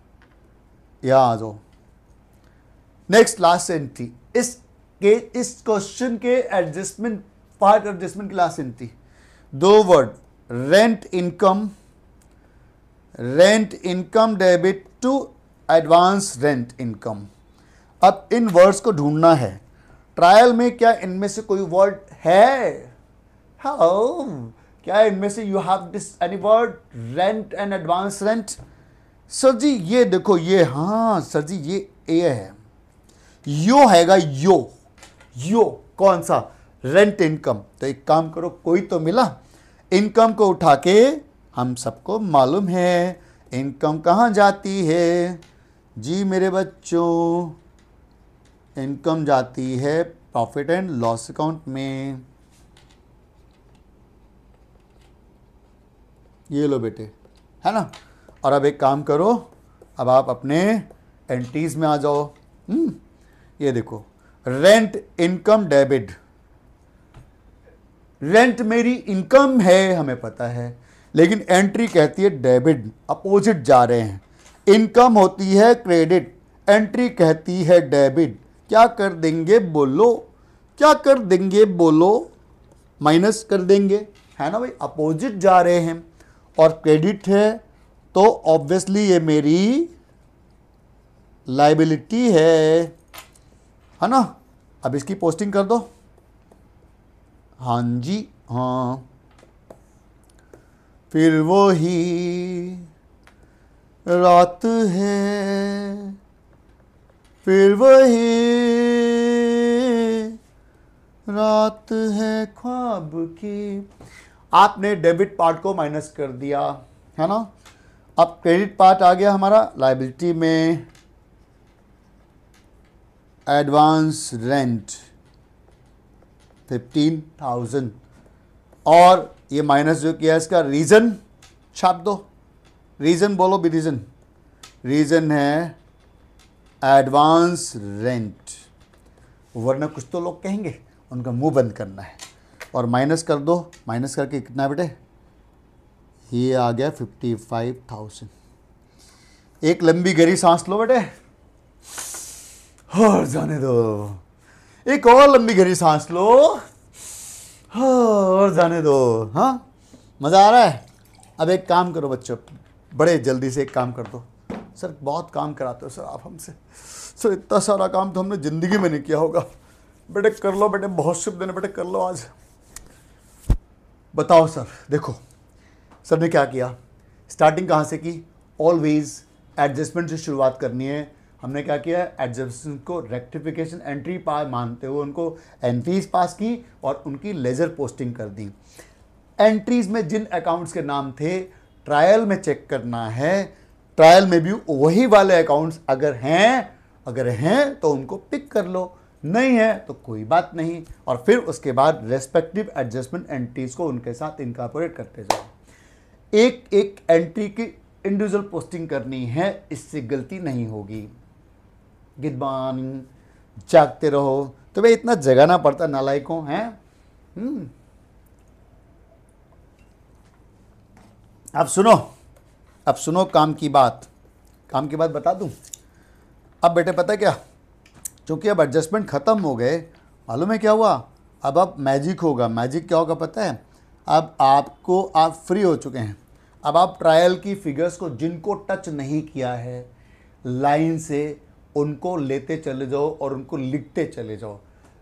या आ जाओ नेक्स्ट लास्ट एंट्री। इस क्वेश्चन के एडजस्टमेंट पार्ट एडजस्टमेंट की last entry, 2 word, rent income debit to advance rent income. अब इन वर्ड्स को ढूंढना है। ट्रायल में क्या इनमें से कोई वर्ड है? हाउ क्या इनमें से you have this any word rent and advance rent? Sir जी ये देखो ये, हाँ सर जी ये ए है, यो हैगा, यो कौन सा? Rent income. तो एक काम करो, कोई तो मिला, इनकम को उठा के, हम सबको मालूम है इनकम कहाँ जाती है जी मेरे बच्चों, इनकम जाती है प्रॉफिट एंड लॉस अकाउंट में। ये लो बेटे, है ना? और अब एक काम करो, अब आप अपने एंट्रीज में आ जाओ। ये देखो, रेंट इनकम डेबिट। रेंट मेरी इनकम है हमें पता है, लेकिन एंट्री कहती है डेबिट, अपोजिट जा रहे हैं। इनकम होती है क्रेडिट, एंट्री कहती है डेबिट। क्या कर देंगे बोलो, क्या कर देंगे बोलो? माइनस कर देंगे, है ना भाई, अपोजिट जा रहे हैं। और क्रेडिट है तो ऑब्वियसली ये मेरी लायबिलिटी है ना? अब इसकी पोस्टिंग कर दो। हाँ जी हाँ। फिर वो ही रात है, फिर वही रात है ख्वाब की। आपने डेबिट पार्ट को माइनस कर दिया, है ना? अब क्रेडिट पार्ट आ गया हमारा लायबिलिटी में, एडवांस रेंट 15,000। और ये माइनस जो किया इसका रीज़न छाप दो, रीज़न बोलो भी, रीज़न है एडवांस रेंट। वरना कुछ तो लोग कहेंगे, उनका मुंह बंद करना है। और माइनस कर दो, माइनस करके कितना बेटे? ये आ गया 55,000। एक लंबी गहरी सांस लो बेटे, और जाने दो। एक और लंबी गहरी सांस लो, और जाने दो। हाँ, मज़ा आ रहा है? अब एक काम करो बच्चों, बड़े जल्दी से एक काम कर दो। सर बहुत काम कराते हो सर आप हमसे, सर इतना सारा काम तो हमने ज़िंदगी में नहीं किया होगा। बेटे कर लो बेटे, बहुत शुभ दिन है बेटे, कर लो आज। बताओ सर। देखो सर ने क्या किया, स्टार्टिंग कहाँ से की? ऑलवेज एडजस्टमेंट से शुरुआत करनी है। हमने क्या किया, एडजस्टमेंट को रेक्टिफिकेशन एंट्री पास मानते हुए उनको एंट्रीज पास की और उनकी लेजर पोस्टिंग कर दी। एंट्रीज में जिन अकाउंट्स के नाम थे, ट्रायल में चेक करना है, ट्रायल में भी वही वाले अकाउंट्स अगर हैं तो उनको पिक कर लो, नहीं है तो कोई बात नहीं। और फिर उसके बाद रेस्पेक्टिव एडजस्टमेंट एंट्रीज को उनके साथ इनकॉर्पोरेट करते जाओ। एक एक एंट्री की इंडिविजुअल पोस्टिंग करनी है, इससे गलती नहीं होगी। गुड मॉर्निंग, जागते रहो तो भाई इतना जगाना पड़ता नालायकों हैं। अब सुनो काम की बात बता दूं। अब बेटे पता है क्या, क्योंकि अब एडजस्टमेंट ख़त्म हो गए, मालूम है क्या हुआ, अब मैजिक होगा। मैजिक क्या होगा पता है, अब आप फ्री हो चुके हैं। अब आप ट्रायल की फिगर्स को जिनको टच नहीं किया है लाइन से उनको लेते चले जाओ और उनको लिखते चले जाओ।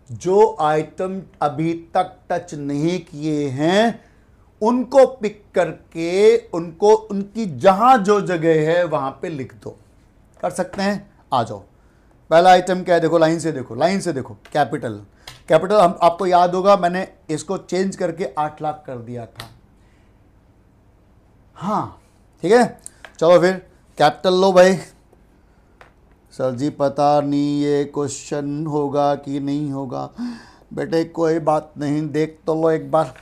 जो आइटम अभी तक टच नहीं किए हैं उनको पिक करके उनको उनकी जहां जो जगह है वहां पे लिख दो। कर सकते हैं, आ जाओ। पहला आइटम क्या है, देखो लाइन से देखो कैपिटल हम आपको याद होगा मैंने इसको चेंज करके 8 लाख कर दिया था। हाँ ठीक है, चलो फिर कैपिटल लो भाई। सर जी पता नहीं ये क्वेश्चन होगा कि नहीं होगा। बेटे कोई बात नहीं, देख तो लो एक बार।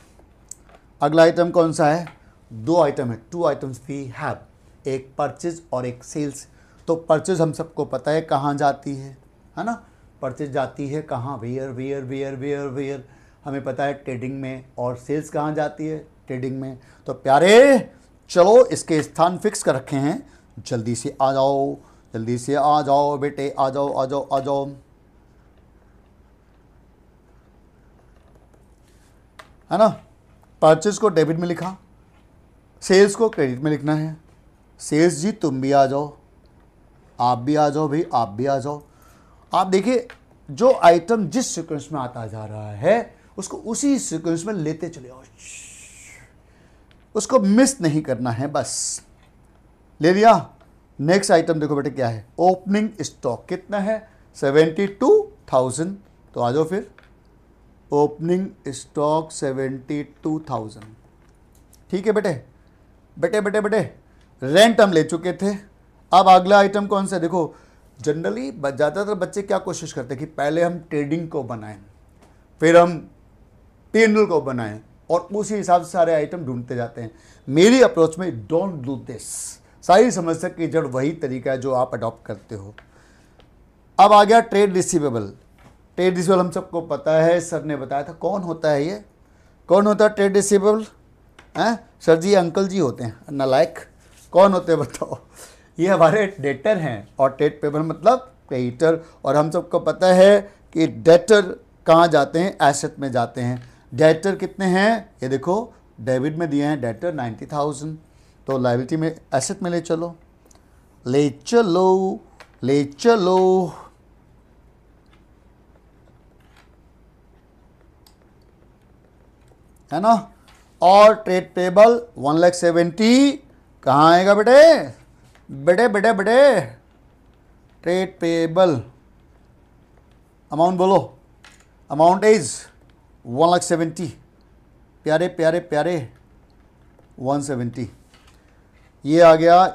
अगला आइटम कौन सा है, 2 आइटम है, 2 आइटम्स वी हैव, एक परचेज और एक सेल्स। तो परचेज हम सबको पता है कहाँ जाती है ना, परचेज जाती है कहाँ, वेयर हमें पता है ट्रेडिंग में, और सेल्स कहाँ जाती है, ट्रेडिंग में। तो प्यारे चलो इसके स्थान फिक्स कर रखे हैं, जल्दी से आ जाओ बेटे, आ जाओ। है ना, परचेज को डेबिट में लिखा, सेल्स को क्रेडिट में लिखना है। सेल्स जी तुम भी आ जाओ, आप भी आ जाओ भाई, आप भी आ जाओ। आप देखिए जो आइटम जिस सीक्वेंस में आता जा रहा है उसको उसी सीक्वेंस में लेते चले आओ, उसको मिस नहीं करना है, बस ले लिया। नेक्स्ट आइटम देखो बेटे क्या है, ओपनिंग स्टॉक कितना है, 72,000। तो आ जाओ फिर, ओपनिंग स्टॉक 72,000। ठीक है बेटे रेंट हम ले चुके थे। अब अगला आइटम कौन सा, देखो जनरली ज़्यादातर बच्चे क्या कोशिश करते हैं कि पहले हम ट्रेडिंग को बनाएं, फिर हम P&L को बनाएं और उसी हिसाब से सारे आइटम ढूंढते जाते हैं। मेरी अप्रोच में डोंट डू दिस। सारी समस्या की जड़ वही तरीका है जो आप अडॉप्ट करते हो। अब आ गया ट्रेड रिसीवेबल। ट्रेड रिसीवेबल हम सबको पता है, सर ने बताया था कौन होता है ये, कौन होता है ट्रेड रिसीवेबल हैं, सर जी अंकल जी होते हैं, नालायक कौन होते हैं बताओ। ये हमारे डेटर हैं, और ट्रेड पेबल मतलब क्रेडिटर। और हम सबको पता है कि डेटर कहाँ जाते हैं, एसेट में जाते हैं। डेटर कितने हैं, ये देखो डेबिट में दिए हैं डेटर 90,000, तो लायबिलिटी में एसेट में ले चलो। है ना। और ट्रेड पेबल 1,70,000 कहाँ आएगा बेटे ट्रेड पेबल अमाउंट बोलो, अमाउंट इज 1,70,000। प्यारे 170। ये आ गया।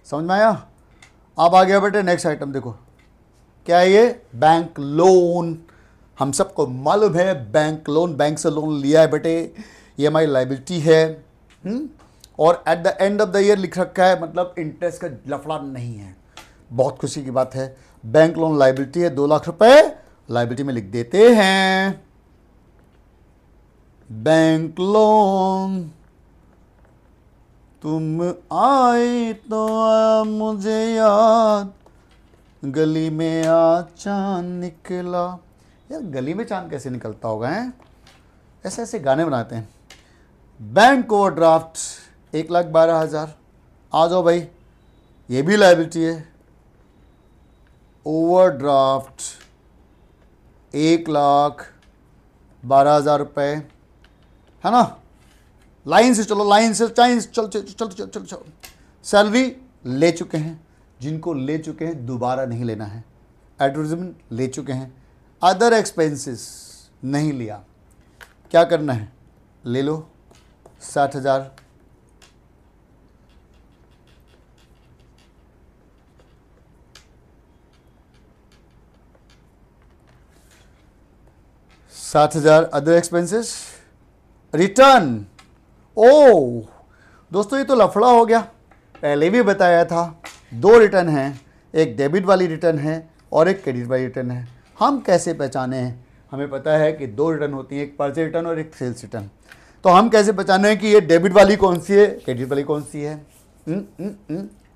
समझ में आया। अब आ गया बेटे नेक्स्ट आइटम, देखो क्या है ये, बैंक लोन। हम सबको मालूम है बैंक लोन, बैंक से लोन लिया है बेटे, ये हमारी लायबिलिटी है। और at the end of the year लिख रखा है, मतलब इंटरेस्ट का लफड़ा नहीं है। बहुत खुशी की बात है। बैंक लोन लायबिलिटी है 2 लाख रुपए, लायबिलिटी में लिख देते हैं बैंक लोन। तुम आए तो आया मुझे याद, गली में आ चांद निकला। यार गली में चांद कैसे निकलता होगा, हैं ऐसे ऐसे गाने बनाते हैं। Bank overdraft 1,12,000। आ जाओ भाई, ये भी लायबिलिटी है। ओवरड्राफ्ट 1,12,000 रुपये, है ना। लाइन से चलो, चल। सैलरी ले चुके हैं, जिनको ले चुके हैं दोबारा नहीं लेना है। एडवर्टाइजमेंट ले चुके हैं, अदर एक्सपेंसेस नहीं लिया, क्या करना है, ले लो 60,000। Other expenses, return. ओ दोस्तों ये तो लफड़ा हो गया, पहले भी बताया था। 2 रिटर्न हैं, एक डेबिट वाली रिटर्न है और एक क्रेडिट वाली रिटर्न है। हम कैसे पहचाने हैं? हमें पता है कि दो रिटर्न होती हैं, एक परचेज रिटर्न और एक सेल्स रिटर्न। तो हम कैसे पहचाने हैं कि ये डेबिट वाली कौन सी है, क्रेडिट वाली कौन सी है?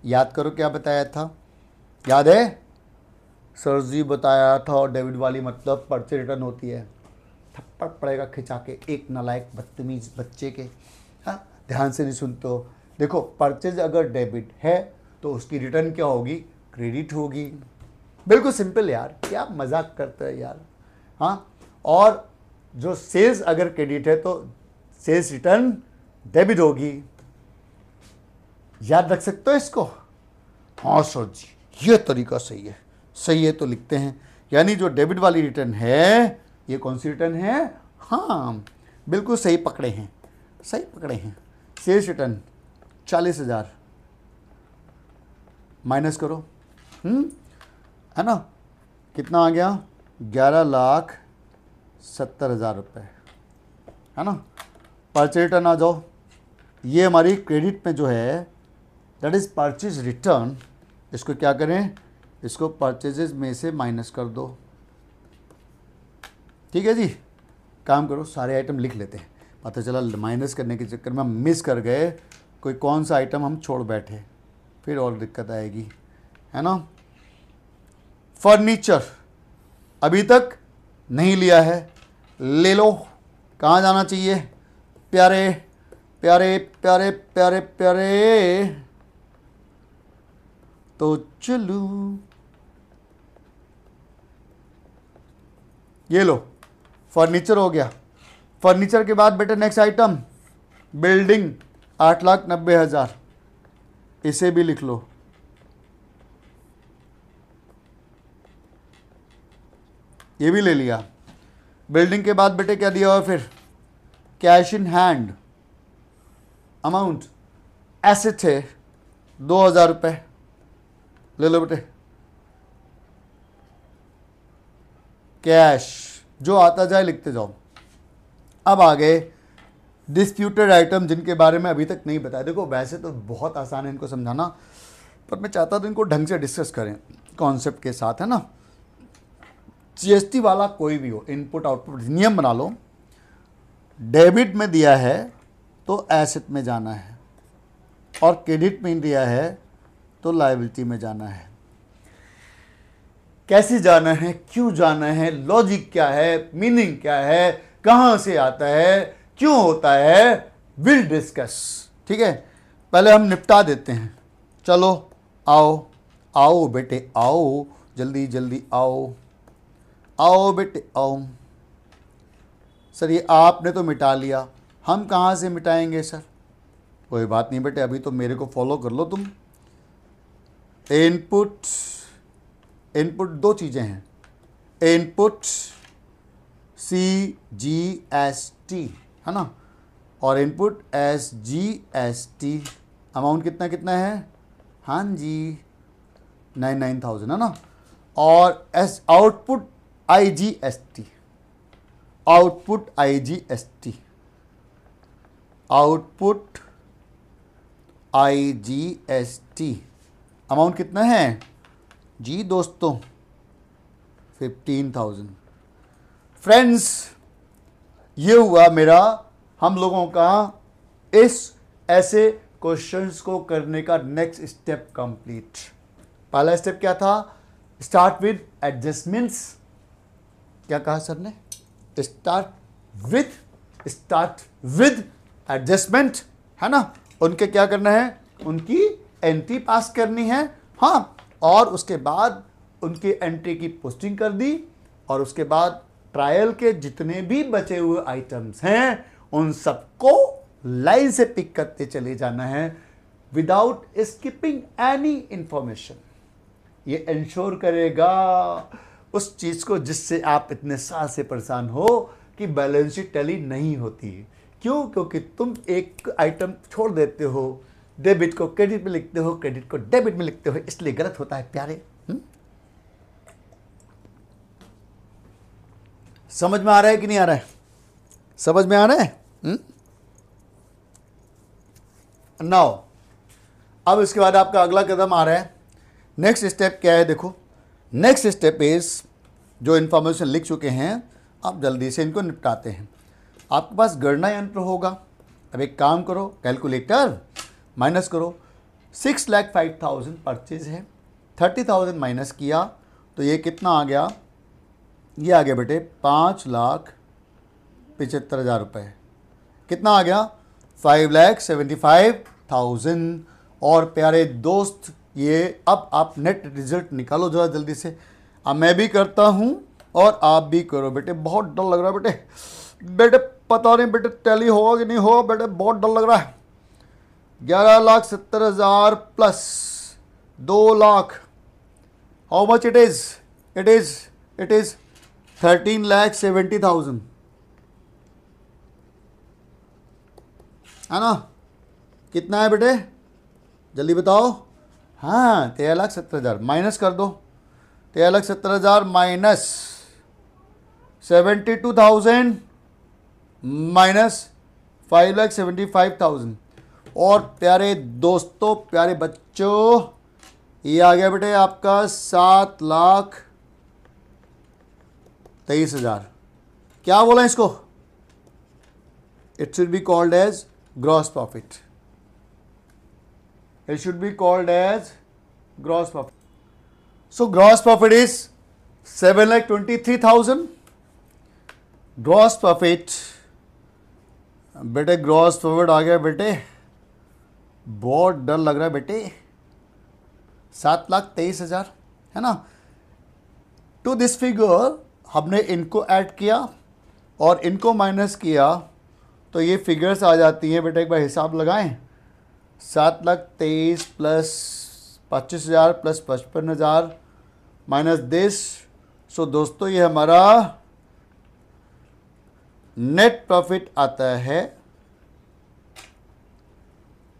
याद करो क्या बताया था, याद है? सर जी बताया था, और डेबिट वाली मतलब परचेज रिटर्न होती है। थप्पड़ पड़ेगा खिंचा के एक नालायक बदतमीज बच्चे के। हाँ, ध्यान से नहीं सुनते हो। देखो, परचेज अगर डेबिट है तो उसकी रिटर्न क्या होगी? क्रेडिट होगी। बिल्कुल सिंपल यार, क्या मजाक करते हैं यार। हाँ, और जो सेल्स अगर क्रेडिट है तो सेल्स रिटर्न डेबिट होगी। याद रख सकते हो इसको? हाँ सर जी, ये तरीका सही है। सही है तो लिखते हैं, यानी जो डेबिट वाली रिटर्न है, ये कौन सी रिटर्न है? हाँ, बिल्कुल सही पकड़े हैं, सही पकड़े हैं। सेल्स रिटर्न 40,000 माइनस करो, है ना? कितना आ गया? 11,70,000 रुपये, है ना? परचेज रिटर्न आ जाओ, ये हमारी क्रेडिट में जो है दैट इज परचेज रिटर्न। इसको क्या करें? इसको परचेजेस में से माइनस कर दो। ठीक है जी, काम करो, सारे आइटम लिख लेते हैं। पता चला माइनस करने के चक्कर में हम मिस कर गए, कोई कौन सा आइटम हम छोड़ बैठे, फिर और दिक्कत आएगी, है ना? फर्नीचर अभी तक नहीं लिया है, ले लो। कहाँ जाना चाहिए? प्यारे प्यारे प्यारे प्यारे प्यारे, तो चलो ये लो, फर्नीचर हो गया। फर्नीचर के बाद बेटे नेक्स्ट आइटम बिल्डिंग 8,90,000, इसे भी लिख लो। ये भी ले लिया। बिल्डिंग के बाद बेटे क्या दिया हुआ फिर? Cash in hand amount asset है 2,000 रुपये, ले लो बेटे। कैश जो आता जाए लिखते जाओ। अब आगे डिस्प्यूटेड आइटम, जिनके बारे में अभी तक नहीं बताया। देखो, वैसे तो बहुत आसान है इनको समझाना, पर मैं चाहता हूँ इनको ढंग से डिस्कस करें कॉन्सेप्ट के साथ, है ना? जीएसटी वाला कोई भी हो, इनपुट आउटपुट नियम बना लो। डेबिट में दिया है तो एसेट में जाना है, और क्रेडिट में दिया है तो लायबिलिटी में जाना है। कैसे जाना है, क्यों जाना है, लॉजिक क्या है, मीनिंग क्या है, कहां से आता है, क्यों होता है, विल डिस्कस। ठीक है, पहले हम निपटा देते हैं। चलो आओ आओ बेटे आओ, जल्दी जल्दी आओ, आओ बेटे आओ। सर ये आपने तो मिटा लिया, हम कहाँ से मिटाएंगे सर? कोई बात नहीं बेटे, अभी तो मेरे को फॉलो कर लो तुम। इनपुट, इनपुट दो चीज़ें हैं, इनपुट CGST, है ना, और इनपुट SGST। अमाउंट कितना कितना है? हाँ जी 99,000, है ना। और output IGST, output IGST, output IGST amount कितना है जी दोस्तों? 15,000। फ्रेंड्स, ये हुआ मेरा हम लोगों का इस ऐसे क्वेश्चंस को करने का नेक्स्ट स्टेप कंप्लीट। पहला स्टेप क्या था? Start with adjustments. क्या कहा सर ने? स्टार्ट विद एडजस्टमेंट, है ना। उनके क्या करना है? उनकी एंट्री पास करनी है, हाँ, और उसके बाद उनकी एंट्री की पोस्टिंग कर दी, और उसके बाद ट्रायल के जितने भी बचे हुए आइटम्स हैं उन सबको लाइन से पिक करते चले जाना है विदाउट स्किपिंग एनी इंफॉर्मेशन। ये इंश्योर करेगा उस चीज़ को जिससे आप इतने साल से परेशान हो कि बैलेंस शीट टैली नहीं होती। क्यों? क्योंकि तुम एक आइटम छोड़ देते हो, डेबिट को क्रेडिट में लिखते हो, क्रेडिट को डेबिट में लिखते हो, इसलिए गलत होता है प्यारे। समझ में आ रहा है कि नहीं आ रहा है? समझ में आ रहा है? नाउ अब इसके बाद आपका अगला कदम आ रहा है। नेक्स्ट स्टेप क्या है? देखो, नेक्स्ट स्टेप इज, जो इन्फॉर्मेशन लिख चुके हैं आप जल्दी से इनको निपटाते हैं। आपके पास गणना यंत्र होगा। अब एक काम करो, कैलकुलेटर माइनस करो। 6,05,000 परचेज है, 30,000 माइनस किया तो ये कितना आ गया, ये आ गया बेटे 5,75,000 रुपये। कितना आ गया, 5,75,000। और प्यारे दोस्त ये अब आप नेट रिजल्ट निकालो जरा जल्दी से। अब मैं भी करता हूँ और आप भी करो बेटे। बहुत डर लग रहा है बेटे पता नहीं बेटे टैली होगा कि नहीं होगा बेटे, बहुत डर लग रहा है। 11,70,000 plus 2 lakh, how much it is? It is 13,70,000 है ना। कितना है बेटे जल्दी बताओ। हाँ 13,70,000 माइनस कर दो। 13,70,000 माइनस 72,000 माइनस 5,75,000। और प्यारे दोस्तों प्यारे बच्चों ये आ गया बेटे आपका 7,23,000। क्या बोला इसको? It should be called as gross profit. It should be called as gross profit. So gross profit is 7,23,000. Gross profit, बेटे ग्रॉस प्रॉफिट आ गया बेटे, बहुत डर लग रहा है बेटे, 7,23,000 है ना। टू दिस फिगर हमने इनको ऐड किया और इनको माइनस किया तो ये फिगर्स आ जाती हैं बेटे। एक बार हिसाब लगाएं। 7,23,000 प्लस 25,000 प्लस 55,000 माइनस दिस। सो दोस्तों ये हमारा नेट प्रॉफिट आता है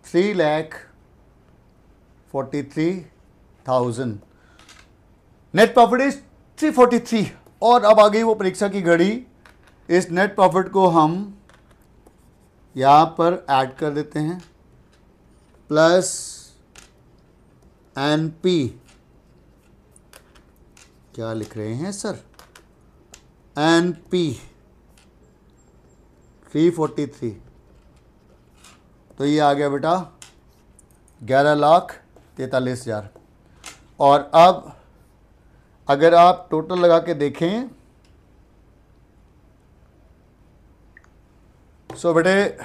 3,43,000। Net profit is 343। और अब आ गई वो परीक्षा की घड़ी। इस नेट प्रॉफिट को हम यहाँ पर ऐड कर देते हैं प्लस एनपी। क्या लिख रहे हैं सर? एनपी 343। तो ये आ गया बेटा 11,43,000। और अब अगर आप टोटल लगा के देखें सो बेटे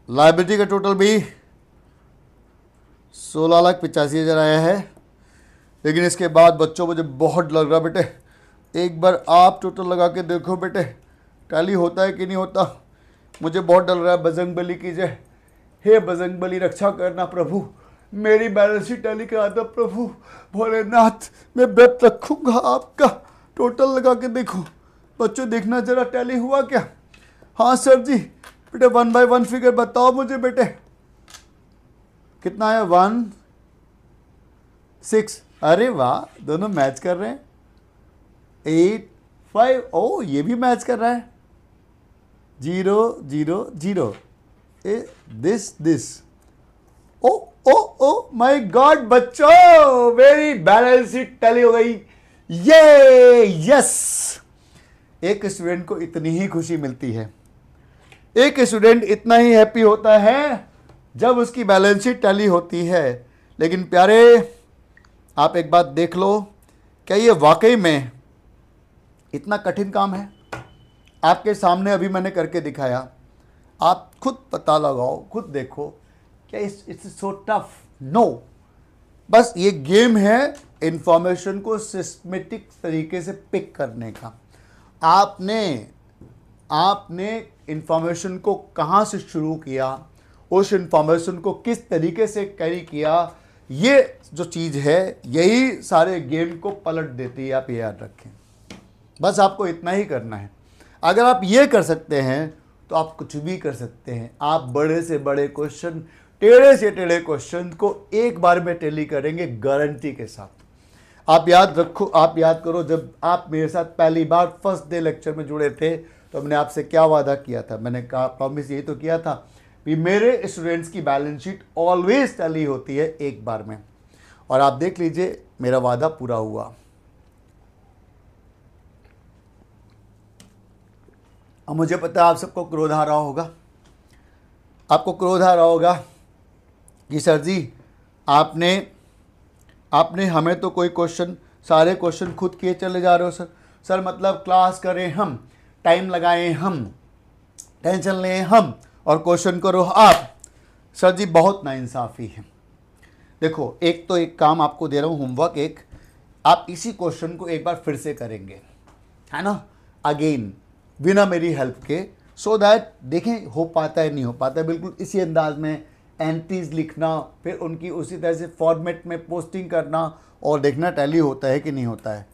लाइबिलिटी का टोटल भी 16,85,000 आया है। लेकिन इसके बाद बच्चों मुझे बहुत लग रहा बेटे, एक बार आप टोटल लगा के देखो बेटे टैली होता है कि नहीं होता। मुझे बहुत डर रहा है। बजरंग बली की जय। हे बजरंग बली रक्षा करना प्रभु, मेरी बैलेंस शीट टैली करा दो प्रभु भोलेनाथ। मैं व्रत रखूंगा आपका। टोटल लगा के देखो बच्चों, देखना जरा टैली हुआ क्या। हाँ सर जी बेटे 1 बाय 1 फिगर बताओ मुझे बेटे। कितना है? 1 6। अरे वाह दोनों मैच कर रहे हैं। 8 5। ओ ये भी मैच कर रहा है। 0 0 0। This oh oh oh my god बच्चों, मेरी बैलेंस शीट टैली हो गई। ये यस। एक स्टूडेंट को इतनी ही खुशी मिलती है, एक स्टूडेंट इतना ही हैप्पी होता है जब उसकी बैलेंस शीट टैली होती है। लेकिन प्यारे आप एक बात देख लो, क्या ये वाकई में इतना कठिन काम है? आपके सामने अभी मैंने करके दिखाया, आप खुद पता लगाओ, खुद देखो। क्या इट्स सो टफ? नो। बस ये गेम है इंफॉर्मेशन को सिस्टमेटिक तरीके से पिक करने का। आपने इंफॉर्मेशन को कहाँ से शुरू किया, उस इंफॉर्मेशन को किस तरीके से कैरी किया, ये जो चीज़ है यही सारे गेम को पलट देती है। आप ये याद रखें, बस आपको इतना ही करना है। अगर आप ये कर सकते हैं तो आप कुछ भी कर सकते हैं। आप बड़े से बड़े क्वेश्चन, टेढ़े से टेढ़े क्वेश्चन को एक बार में टैली करेंगे गारंटी के साथ। आप याद रखो, आप याद करो, जब आप मेरे साथ पहली बार फर्स्ट डे लेक्चर में जुड़े थे तो मैंने आपसे क्या वादा किया था? मैंने कहा, प्रॉमिस यही तो किया था कि मेरे स्टूडेंट्स की बैलेंस शीट ऑलवेज टैली होती है एक बार में। और आप देख लीजिए मेरा वादा पूरा हुआ। अब मुझे पता है आप सबको क्रोध आ रहा होगा, आपको क्रोध आ रहा होगा कि सर जी आपने हमें तो कोई क्वेश्चन, सारे क्वेश्चन खुद किए चले जा रहे हो सर मतलब क्लास करें हम, टाइम लगाएं हम, टेंशन लें हम और क्वेश्चन करो आप। सर जी बहुत नाइंसाफ़ी है। देखो एक काम आपको दे रहा हूँ, होमवर्क एक, आप इसी क्वेश्चन को एक बार फिर से करेंगे, है ना, अगेन बिना मेरी हेल्प के, सो दैट देखें हो पाता है नहीं हो पाता है। बिल्कुल इसी अंदाज में एंट्रीज लिखना, फिर उनकी उसी तरह से फॉर्मेट में पोस्टिंग करना और देखना टैली होता है कि नहीं होता है।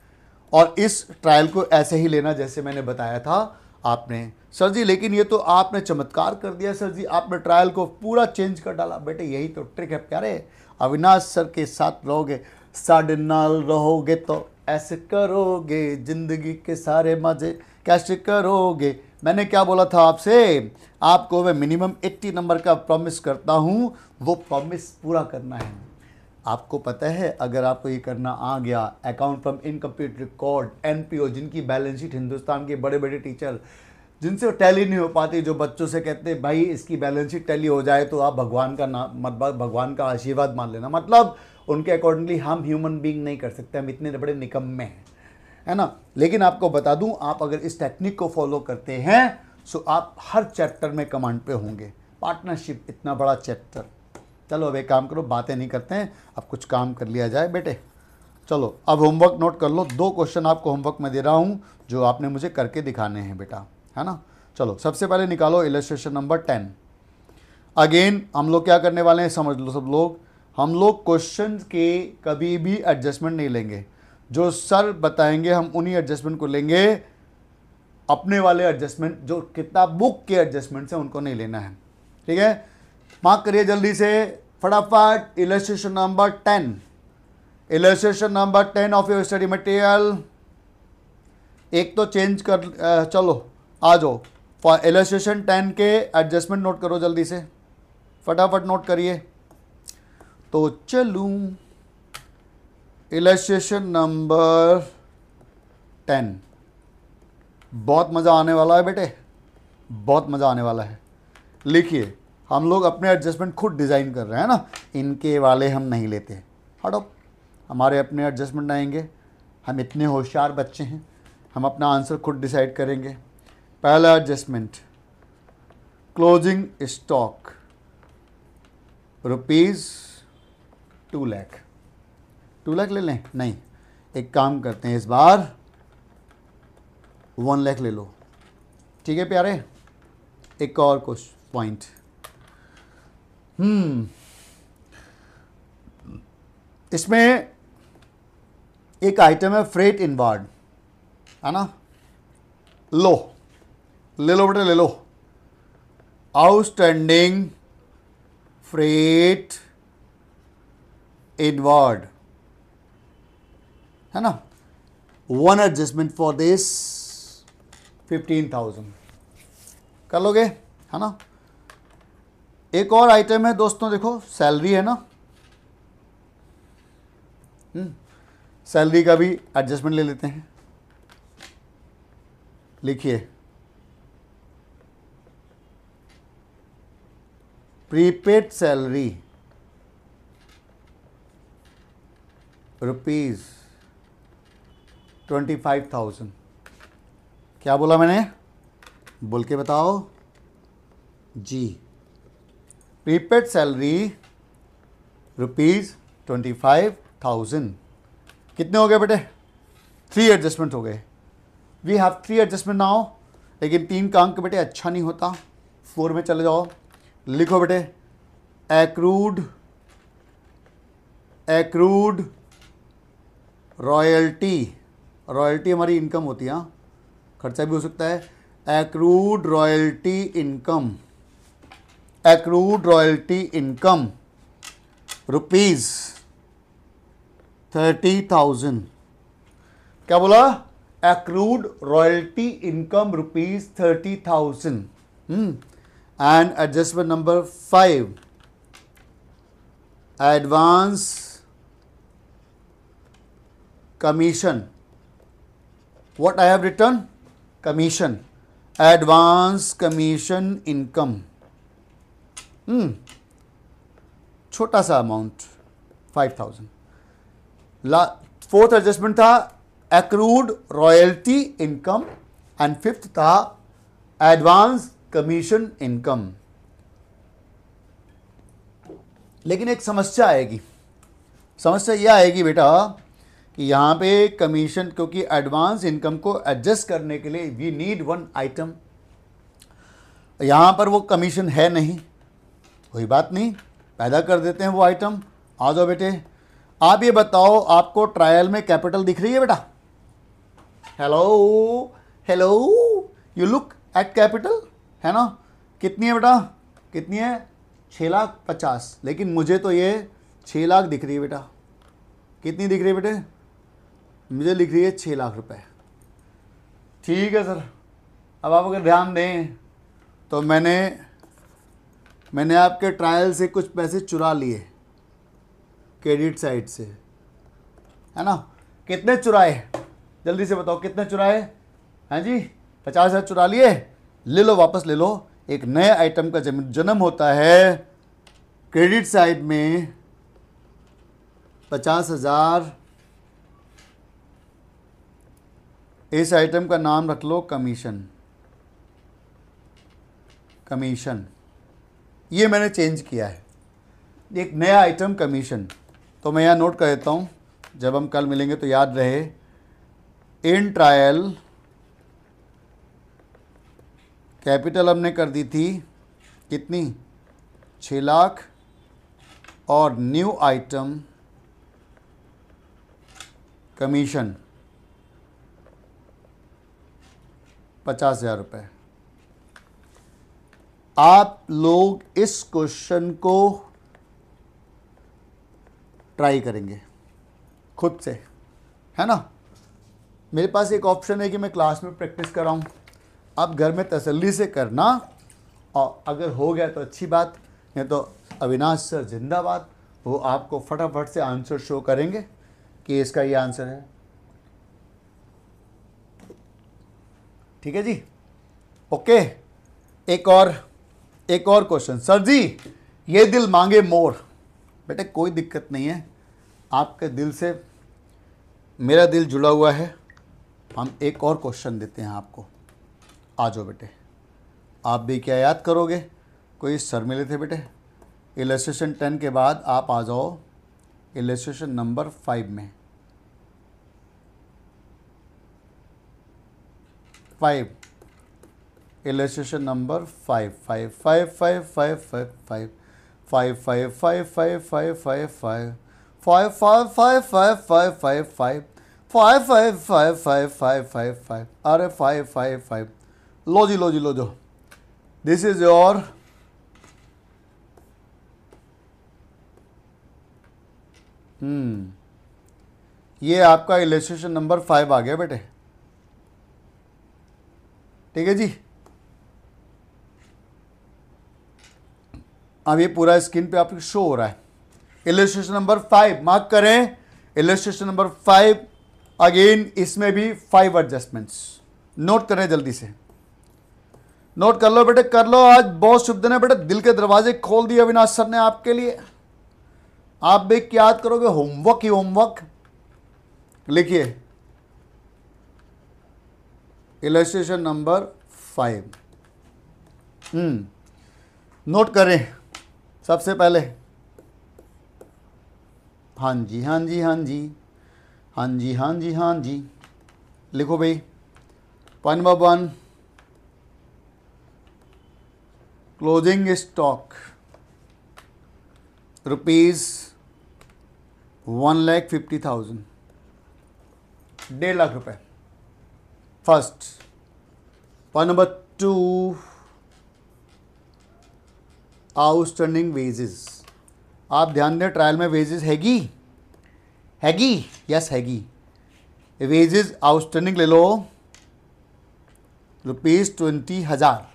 और इस ट्रायल को ऐसे ही लेना जैसे मैंने बताया था आपने। सर जी लेकिन ये तो आपने चमत्कार कर दिया सर जी, आपने ट्रायल को पूरा चेंज कर डाला। बेटे यही तो ट्रिक है प्यारे। अविनाश सर के साथ रहोगे, साढ़े नाल रहोगे तो ऐसे करोगे, जिंदगी के सारे मजे कैसे करोगे। मैंने क्या बोला था आपसे, आपको मैं मिनिमम 80 नंबर का प्रॉमिस करता हूँ, वो प्रॉमिस पूरा करना है। आपको पता है अगर आपको ये करना आ गया, account from incomplete record, NPO, जिनकी बैलेंस शीट हिंदुस्तान के बड़े बड़े टीचर जिनसे टैली नहीं हो पाती, जो बच्चों से कहते हैं भाई इसकी बैलेंस शीट टैली हो जाए तो आप भगवान का नाम, भगवान का आशीर्वाद मान लेना, मतलब उनके अकॉर्डिंगली हम ह्यूमन बीइंग नहीं कर सकते, हम इतने बड़े निकम्मे हैं, है ना। लेकिन आपको बता दूं, आप अगर इस टेक्निक को फॉलो करते हैं सो आप हर चैप्टर में कमांड पे होंगे। पार्टनरशिप इतना बड़ा चैप्टर। चलो अब एक काम करो, बातें नहीं करते हैं, अब कुछ काम कर लिया जाए बेटे। चलो अब होमवर्क नोट कर लो, 2 क्वेश्चन आपको होमवर्क में दे रहा हूँ जो आपने मुझे करके दिखाने हैं बेटा, है ना। चलो सबसे पहले निकालो इलस्ट्रेशन नंबर 10। अगेन हम लोग क्या करने वाले हैं समझ लो सब लोग, हम लोग क्वेश्चन के कभी भी एडजस्टमेंट नहीं लेंगे, जो सर बताएंगे हम उन्हीं एडजस्टमेंट को लेंगे, अपने वाले एडजस्टमेंट जो किताब बुक के एडजस्टमेंट से उनको नहीं लेना है, ठीक है। मार्क करिए जल्दी से फटाफट illustration number 10, illustration number 10 of your study material. एक तो चेंज कर, चलो आ जाओ, इलस्ट्रेशन 10 के एडजस्टमेंट नोट करो जल्दी से, फटाफट नोट करिए। तो चलूँ इलस्ट्रेशन नंबर 10, बहुत मज़ा आने वाला है बेटे, बहुत मज़ा आने वाला है। लिखिए, हम लोग अपने एडजस्टमेंट खुद डिज़ाइन कर रहे हैं ना, इनके वाले हम नहीं लेते। हटो, हमारे अपने एडजस्टमेंट आएंगे, हम इतने होशियार बच्चे हैं, हम अपना आंसर खुद डिसाइड करेंगे। पहला adjustment, closing stock ₹2 lakh. 2 lakh ले लें? नहीं, एक काम करते हैं, इस बार 1 लाख ले लो, ठीक है प्यारे। एक और कुछ पॉइंट, इसमें एक आइटम है फ्रेट इनवार्ड, है ना, लो ले लो बेटे ले लो, आउटस्टैंडिंग फ्रेट इनवार्ड, है ना। 1 एडजस्टमेंट फॉर दिस 15,000 कर लोगे, है ना। एक और आइटम है दोस्तों, देखो सैलरी है ना, सैलरी का भी एडजस्टमेंट ले लेते हैं। लिखिए, प्रीपेड सैलरी ₹25,000। क्या बोला मैंने, बोल के बताओ जी। Prepaid salary ₹25,000। कितने हो गए बेटे? 3 एडजस्टमेंट हो गए। वी हैव 3 एडजस्टमेंट नाउ, लेकिन 3 का अंक बेटे अच्छा नहीं होता, 4 में चले जाओ। लिखो बेटे, एक्रूड रॉयल्टी, रॉयल्टी हमारी इनकम होती है, खर्चा भी हो सकता है। Accrued royalty income, accrued royalty income ₹30,000। क्या बोला? Accrued royalty income ₹30,000। And adjustment number 5, advance commission, what I have written, commission, advance commission income, छोटा सा अमाउंट 5,000। फोर्थ एडजस्टमेंट था accrued royalty income and fifth था एडवांस कमीशन इनकम। लेकिन एक समस्या आएगी, समस्या यह आएगी बेटा कि यहाँ पे कमीशन, क्योंकि एडवांस इनकम को एडजस्ट करने के लिए वी नीड वन आइटम, यहाँ पर वो कमीशन है नहीं, कोई बात नहीं, पैदा कर देते हैं वो आइटम। आ जाओ बेटे, आप ये बताओ आपको ट्रायल में कैपिटल दिख रही है बेटा? Hello hello, you look at capital, है ना? कितनी है बेटा, कितनी है? 6,50,000। लेकिन मुझे तो ये 6 लाख दिख रही है बेटा। कितनी दिख रही है बेटे? मुझे लिख रही है 6 लाख रुपए। ठीक है सर, अब आप अगर ध्यान दें तो मैंने आपके ट्रायल से कुछ पैसे चुरा लिए क्रेडिट साइड से, है ना? कितने चुराए, जल्दी से बताओ कितने चुराए? हैं जी, 50,000 चुरा लिए, ले लो वापस ले लो। एक नए आइटम का जन्म होता है क्रेडिट साइड में, 50,000। इस आइटम का नाम रख लो कमीशन। कमीशन ये मैंने चेंज किया है, एक नया आइटम कमीशन। तो मैं यहाँ नोट कर देता हूँ, जब हम कल मिलेंगे तो याद रहे। इन ट्रायल कैपिटल हमने कर दी थी कितनी? 6 लाख, और न्यू आइटम कमीशन 50,000 रुपये। आप लोग इस क्वेश्चन को ट्राई करेंगे खुद से, है ना? मेरे पास एक ऑप्शन है कि मैं क्लास में प्रैक्टिस कराऊं, आप घर में तसल्ली से करना, और अगर हो गया तो अच्छी बात, नहीं तो अविनाश सर जिंदाबाद, वो आपको फटाफट से आंसर शो करेंगे कि इसका ये आंसर है। ठीक है जी, ओके। एक और क्वेश्चन। सर जी ये दिल मांगे मोर। बेटे कोई दिक्कत नहीं है, आपके दिल से मेरा दिल जुड़ा हुआ है। हम एक और क्वेश्चन देते हैं आपको, आ जाओ बेटे। आप भी क्या याद करोगे? कोई सर मिले थे बेटे। इलस्ट्रेशन 10 के बाद आप आ जाओ इलस्ट्रेशन नंबर 5 में। 5 इलस्ट्रेशन नंबर 5 5 5 5 5 5 5 5 5 5 5 5 5 5 5 5 5 5 5 5 5 5 5 5 5 5 5 5 अरे 5 5 5। लो जी लो जी लो जो, दिस इज योर ये आपका इलस्ट्रेशन नंबर 5 आ गया बेटे। ठीक है जी, अब ये पूरा स्क्रीन पे आपको शो हो रहा है। इलस्ट्रेशन नंबर 5 मार्क करें, इलस्ट्रेशन नंबर 5। अगेन इसमें भी 5 एडजस्टमेंट्स। नोट करें, जल्दी से नोट कर लो बेटे, कर लो। आज बहुत शुभ दिन है बेटे, दिल के दरवाजे खोल दिए अविनाश सर ने आपके लिए। आप भी क्या याद करोगे? होमवर्क ही होमवर्क। लिखिए इलस्ट्रेशन नंबर 5। नोट करें सबसे पहले। हाँ जी हाँ जी हाँ जी हाँ जी हाँ जी हाँ जी, लिखो भाई। Point number 1, closing stock ₹1,50,000, 1.5 lakh रुपए। First. Point number 2, outstanding wages. आप ध्यान दें, ट्रायल में वेजेस हैगी, यस हैगी। वेजेस आउटस्टैंडिंग ले लो ₹20,000।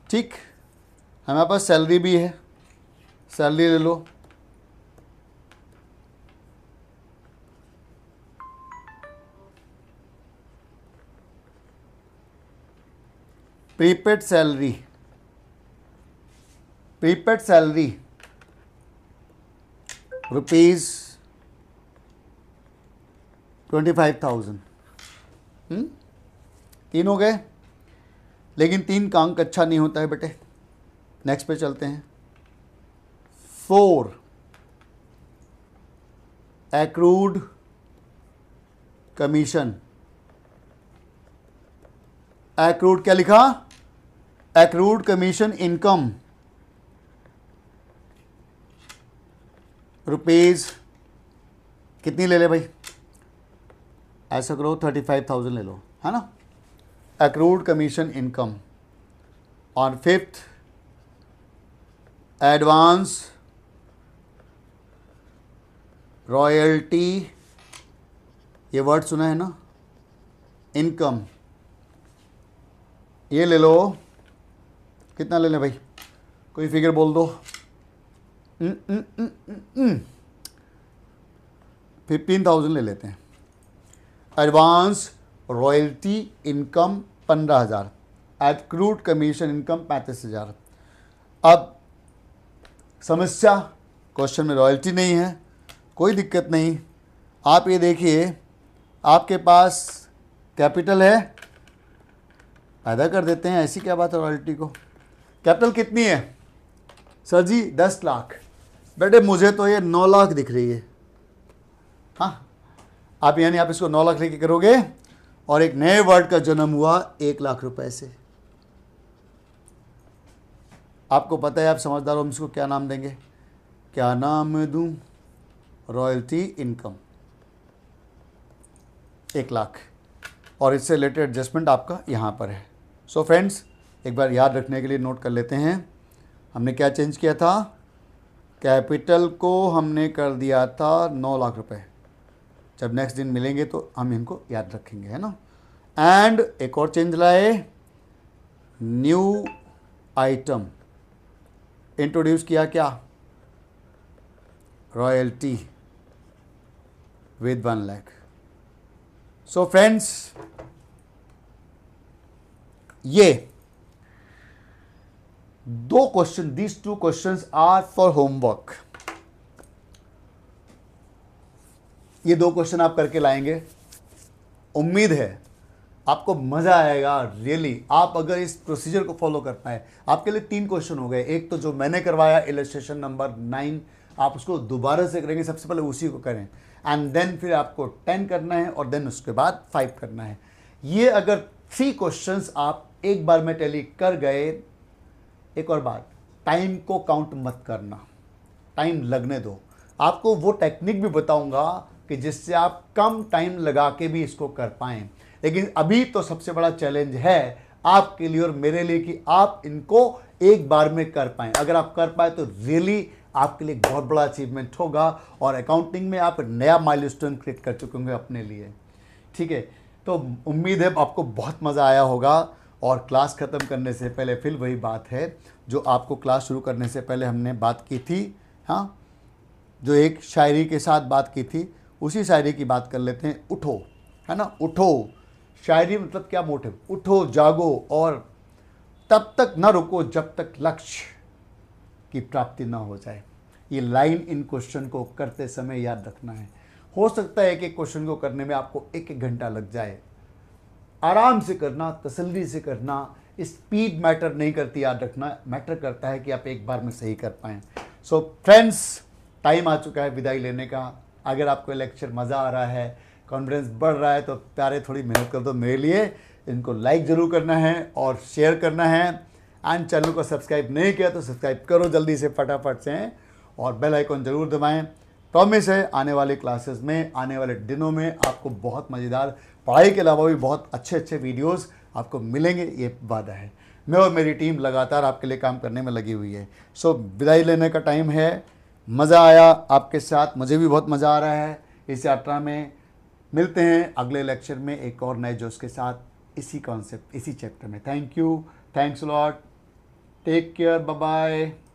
ठीक, हमारे पास सैलरी भी है, सैलरी ले लो। Prepaid salary rupees 25,000। तीन हो गए, लेकिन 3 का अंक अच्छा नहीं होता है बेटे। नेक्स्ट पे चलते हैं। 4 एक्रूड कमीशन। एक्रूड क्या लिखा? एक्रूड कमीशन इनकम रुपीज कितनी ले ले भाई? ऐसा करो 35,000 ले लो, है ना। Accrued commission income. और 5th एडवांस रॉयल्टी, ये वर्ड सुना है ना, इनकम, ये ले लो। कितना ले लें भाई? कोई फिगर बोल दो। 15,000 ले लेते हैं। Advance royalty income 15,000, accrued commission income 35,000। अब समस्या, क्वेश्चन में रॉयल्टी नहीं है, कोई दिक्कत नहीं। आप ये देखिए, आपके पास कैपिटल है, पैदा कर देते हैं, ऐसी क्या बात है रॉयल्टी को। कैपिटल कितनी है सर जी? 10 लाख। बेटे मुझे तो ये 9 लाख दिख रही है। हाँ, आप यानी आप इसको 9 लाख लेके करोगे, और एक नए वर्ड का जन्म हुआ 1 लाख रुपए से। आपको पता है, आप समझदार हो, हम इसको क्या नाम देंगे? क्या नाम दूं? रॉयल्टी इनकम 1 लाख, और इससे रिलेटेड एडजस्टमेंट आपका यहाँ पर है। सो फ्रेंड्स, एक बार याद रखने के लिए नोट कर लेते हैं। हमने क्या चेंज किया था? कैपिटल को हमने कर दिया था 9 लाख रुपए। जब नेक्स्ट दिन मिलेंगे तो हम इनको याद रखेंगे, है ना। एंड एक और चेंज लाए, न्यू आइटम इंट्रोड्यूस किया, क्या? Royalty with 1 lakh. So friends, ये 2 question, these 2 questions are for homework. ये 2 क्वेश्चन आप करके लाएंगे, उम्मीद है आपको मजा आएगा। रियली आप अगर इस प्रोसीजर को फॉलो कर पाए, आपके लिए 3 क्वेश्चन हो गए। एक तो जो मैंने करवाया इलस्ट्रेशन नंबर 9, आप उसको दोबारा से करेंगे, सबसे पहले उसी को करें, एंड देन फिर आपको 10 करना है, और देन उसके बाद 5 करना है। ये अगर 3 क्वेश्चंस आप एक बार में टैली कर गए, एक और बात, टाइम को काउंट मत करना, टाइम लगने दो। आपको वो टेक्निक भी बताऊंगा कि जिससे आप कम टाइम लगा के भी इसको कर पाएं। लेकिन अभी तो सबसे बड़ा चैलेंज है आपके लिए और मेरे लिए कि आप इनको एक बार में कर पाएं। अगर आप कर पाए तो रियली आपके लिए बहुत बड़ा अचीवमेंट होगा, और अकाउंटिंग में आप नया माइलस्टोन क्रिएट कर चुके होंगे अपने लिए। ठीक है, तो उम्मीद है आपको बहुत मज़ा आया होगा। और क्लास ख़त्म करने से पहले फिर वही बात है जो आपको क्लास शुरू करने से पहले हमने बात की थी, हाँ, जो एक शायरी के साथ बात की थी, उसी शायरी की बात कर लेते हैं। उठो, है ना, उठो। शायरी मतलब क्या मोटिव? उठो, जागो, और तब तक न रुको जब तक लक्ष्य की प्राप्ति ना हो जाए। ये लाइन इन क्वेश्चन को करते समय याद रखना है। हो सकता है कि क्वेश्चन को करने में आपको 1-1 घंटा लग जाए। आराम से करना, तसल्ली से करना, स्पीड मैटर नहीं करती, याद रखना, मैटर करता है कि आप एक बार में सही कर पाएँ। सो फ्रेंड्स, टाइम आ चुका है विदाई लेने का। अगर आपको लेक्चर मज़ा आ रहा है, कॉन्फिडेंस बढ़ रहा है, तो प्यारे थोड़ी मेहनत कर दो मेरे लिए। इनको लाइक ज़रूर करना है और शेयर करना है, एंड चैनल को सब्सक्राइब नहीं किया तो सब्सक्राइब करो जल्दी से, फटाफट से, और बेल आइकॉन ज़रूर दबाएं। प्रॉमिस है आने वाले क्लासेस में, आने वाले दिनों में आपको बहुत मज़ेदार, पढ़ाई के अलावा भी बहुत अच्छे अच्छे वीडियोस आपको मिलेंगे, ये वादा है। मैं और मेरी टीम लगातार आपके लिए काम करने में लगी हुई है। सो विदाई लेने का टाइम है। मज़ा आया आपके साथ, मुझे भी बहुत मज़ा आ रहा है इस यात्रा में। मिलते हैं अगले लेक्चर में एक और नए जोश के साथ, इसी कॉन्सेप्ट, इसी चैप्टर में। Thank you, thanks lot, take care, bye bye.